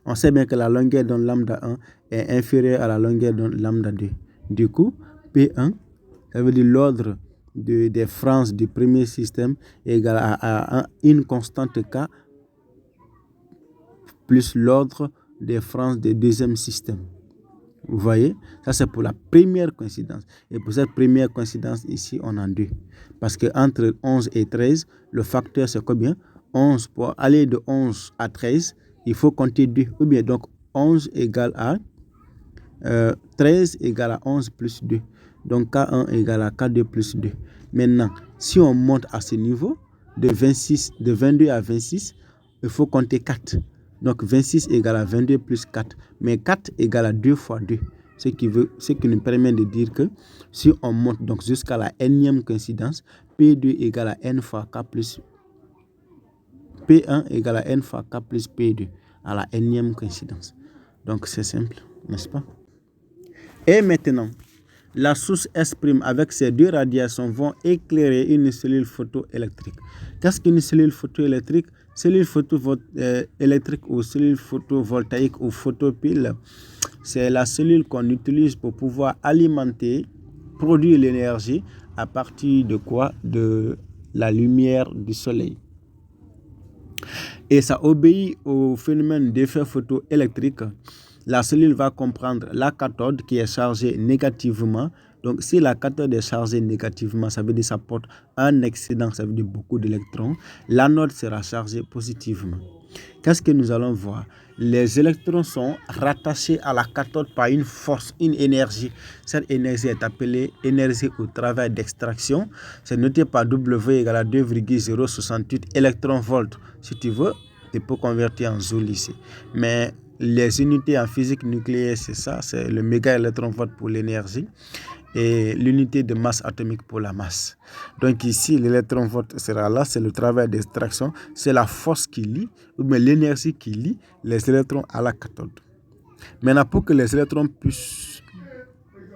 on sait bien que la longueur d'onde lambda 1 est inférieure à la longueur d'onde lambda 2. Du coup, P1, ça veut dire l'ordre des frances du premier système est égal à une constante K plus l'ordre des frances du deuxième système. Vous voyez, ça c'est pour la première coïncidence. Et pour cette première coïncidence, ici, on a 2. Parce que entre 11 et 13, le facteur c'est combien? 11. Pour aller de 11 à 13, il faut compter 2. Ou bien donc 11 égale à 13 égale à 11 plus 2. Donc K1 égale à K2 plus 2. Maintenant, si on monte à ce niveau, de 22 à 26, il faut compter 4. Donc 26 égale à 22 plus 4. Mais 4 égale à 2 fois 2. Ce qui nous permet de dire que si on monte donc jusqu'à la nème coïncidence, P2 égale à n fois K plus P1 égale à n fois K plus P2 à la nème coïncidence. Donc c'est simple, n'est-ce pas? Et maintenant, la source S' avec ses deux radiations vont éclairer une cellule photoélectrique. Qu'est-ce qu'une cellule photoélectrique? Cellule photoélectrique ou cellule photovoltaïque ou photopile, c'est la cellule qu'on utilise pour pouvoir alimenter, produire l'énergie à partir de quoi? De la lumière du soleil. Et ça obéit au phénomène d'effet photoélectrique. La cellule va comprendre la cathode qui est chargée négativement. Donc, si la cathode est chargée négativement, ça veut dire que ça porte un excédent, ça veut dire beaucoup d'électrons. L'anode sera chargée positivement. Qu'est-ce que nous allons voir? Les électrons sont rattachés à la cathode par une force, une énergie. Cette énergie est appelée énergie au travail d'extraction. C'est noté par W égale à 2,068 électronvolts. Si tu veux, tu peux convertir en joule ici. Mais les unités en physique nucléaire, c'est ça, c'est le méga électronvolt pour l'énergie et l'unité de masse atomique pour la masse. Donc ici, l'électronvolt sera là, c'est le travail d'extraction, c'est la force qui lie, ou bien l'énergie qui lie les électrons à la cathode. Maintenant, pour que les électrons puissent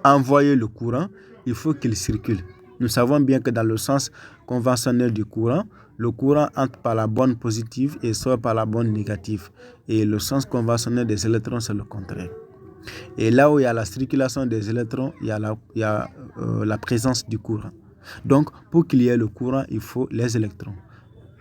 envoyer le courant, il faut qu'ils circulent. Nous savons bien que dans le sens conventionnel du courant, le courant entre par la borne positive et sort par la borne négative. Et le sens conventionnel des électrons, c'est le contraire. Et là où il y a la circulation des électrons, il y a la présence du courant. Donc, pour qu'il y ait le courant, il faut les électrons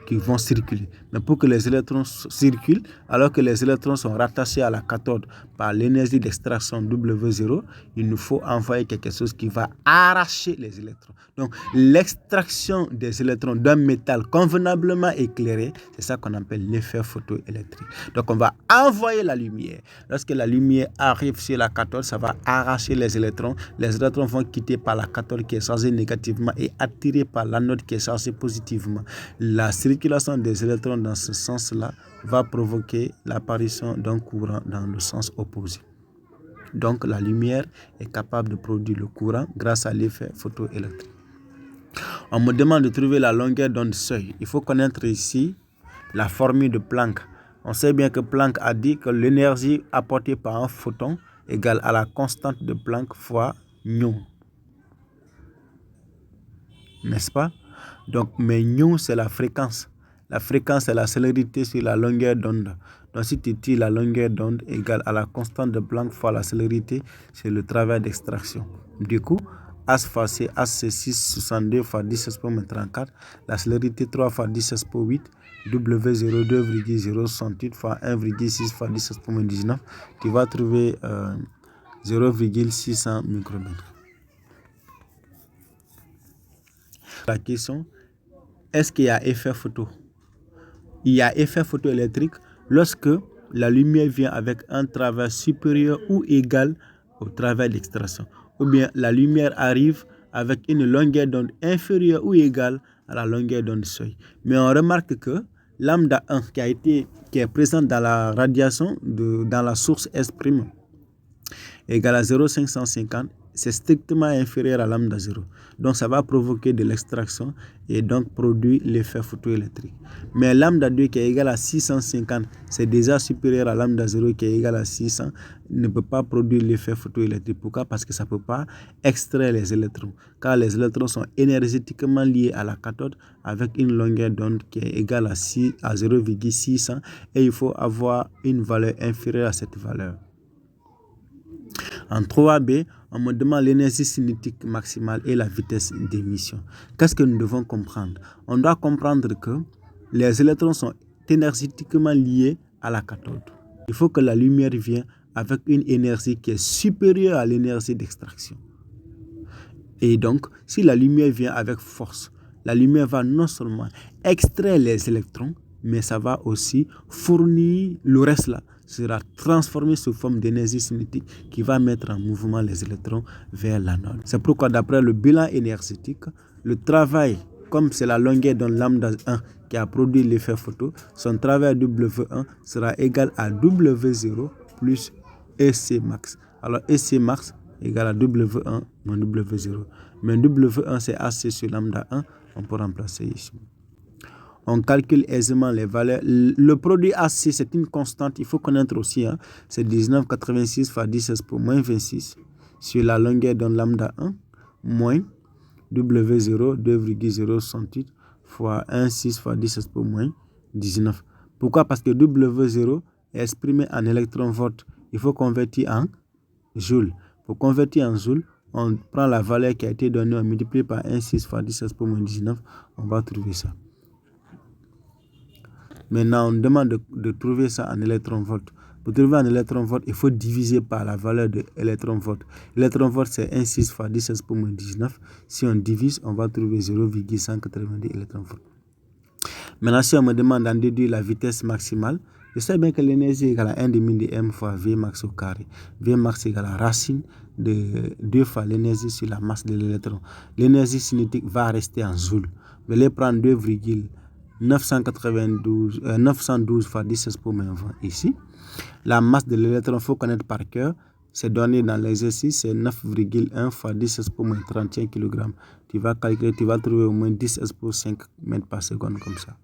qui vont circuler. Mais pour que les électrons circulent, alors que les électrons sont rattachés à la cathode par l'énergie d'extraction W0, il nous faut envoyer quelque chose qui va arracher les électrons. Donc, l'extraction des électrons d'un métal convenablement éclairé, c'est ça qu'on appelle l'effet photoélectrique. Donc, on va envoyer la lumière. Lorsque la lumière arrive sur la cathode, ça va arracher les électrons. Les électrons vont quitter par la cathode qui est chargée négativement et attirés par l'anode qui est chargée positivement. La circulation des électrons dans ce sens-là va provoquer l'apparition d'un courant dans le sens opposé. Donc, la lumière est capable de produire le courant grâce à l'effet photoélectrique. On me demande de trouver la longueur d'onde seuil. Il faut connaître ici la formule de Planck. On sait bien que Planck a dit que l'énergie apportée par un photon égale à la constante de Planck fois nu. N'est-ce pas? Donc, mais nu, c'est la fréquence. La fréquence, c'est la célérité sur la longueur d'onde. Donc, si tu tires la longueur d'onde égale à la constante de Planck fois la célérité, c'est le travail d'extraction. Du coup, As fois C, As c'est 6,62 fois 10 expo 34. La célérité 3 fois 10 expo 8. W0 2,068 fois 1,6 fois 10 expo 19. Tu vas trouver 0,600 micromètres. La question, est-ce qu'il y a effet photo? Il y a effet photoélectrique lorsque la lumière vient avec un travail supérieur ou égal au travail d'extraction. Ou bien la lumière arrive avec une longueur d'onde inférieure ou égale à la longueur d'onde seuil. Mais on remarque que lambda 1 qui est présente dans la radiation, dans la source S' égale à 0,550, c'est strictement inférieur à lambda 0. Donc ça va provoquer de l'extraction et donc produire l'effet photoélectrique. Mais lambda 2 qui est égal à 650, c'est déjà supérieur à lambda 0 qui est égal à 600, ne peut pas produire l'effet photoélectrique. Pourquoi? Parce que ça ne peut pas extraire les électrons. Car les électrons sont énergétiquement liés à la cathode avec une longueur d'onde qui est égale à 0,600 et il faut avoir une valeur inférieure à cette valeur. En 3B, on me demande l'énergie cinétique maximale et la vitesse d'émission. Qu'est-ce que nous devons comprendre? On doit comprendre que les électrons sont énergétiquement liés à la cathode. Il faut que la lumière vienne avec une énergie qui est supérieure à l'énergie d'extraction. Et donc, si la lumière vient avec force, la lumière va non seulement extraire les électrons, mais ça va aussi fournir le reste là. Sera transformé sous forme d'énergie cinétique qui va mettre en mouvement les électrons vers l'anode. C'est pourquoi d'après le bilan énergétique, le travail, comme c'est la longueur d'onde lambda 1 qui a produit l'effet photo, son travail W1 sera égal à W0 plus EC max. Alors EC max égale à W1 moins W0. Mais W1 c'est AC sur lambda 1, on peut remplacer ici. On calcule aisément les valeurs. Le produit AC, c'est une constante. Il faut connaître aussi. C'est 19,86 fois 10 expo moins 26. sur la longueur d'onde lambda 1 moins W0 2,068 fois 1,6 fois 10 expo moins 19. Pourquoi? Parce que W0 est exprimé en électronvolts. Il faut convertir en joules. Pour convertir en joules, on prend la valeur qui a été donnée, on multiplie par 1,6 fois 10 expo moins 19. On va trouver ça. Maintenant, on demande de trouver ça en électronvolts. Pour trouver en électronvolts, il faut diviser par la valeur de électronvolts. Électronvolts, c'est 1,6 fois 10 expo moins 19. Si on divise, on va trouver 0,190 électronvolts. Maintenant, si on me demande d'en déduire la vitesse maximale, je sais bien que l'énergie est égale à 1 demi de m fois V max au carré. V max est égal à la racine de 2 fois l'énergie sur la masse de l'électron. L'énergie cinétique va rester en joules. Je vais prendre 2,912 fois 10 expo moins 20 ici. La masse de l'électron, il faut connaître par cœur. C'est donné dans l'exercice, c'est 9,1 fois 10 expo moins 31 kg. Tu vas calculer, tu vas trouver au moins 10 expo 5 mètres par seconde comme ça.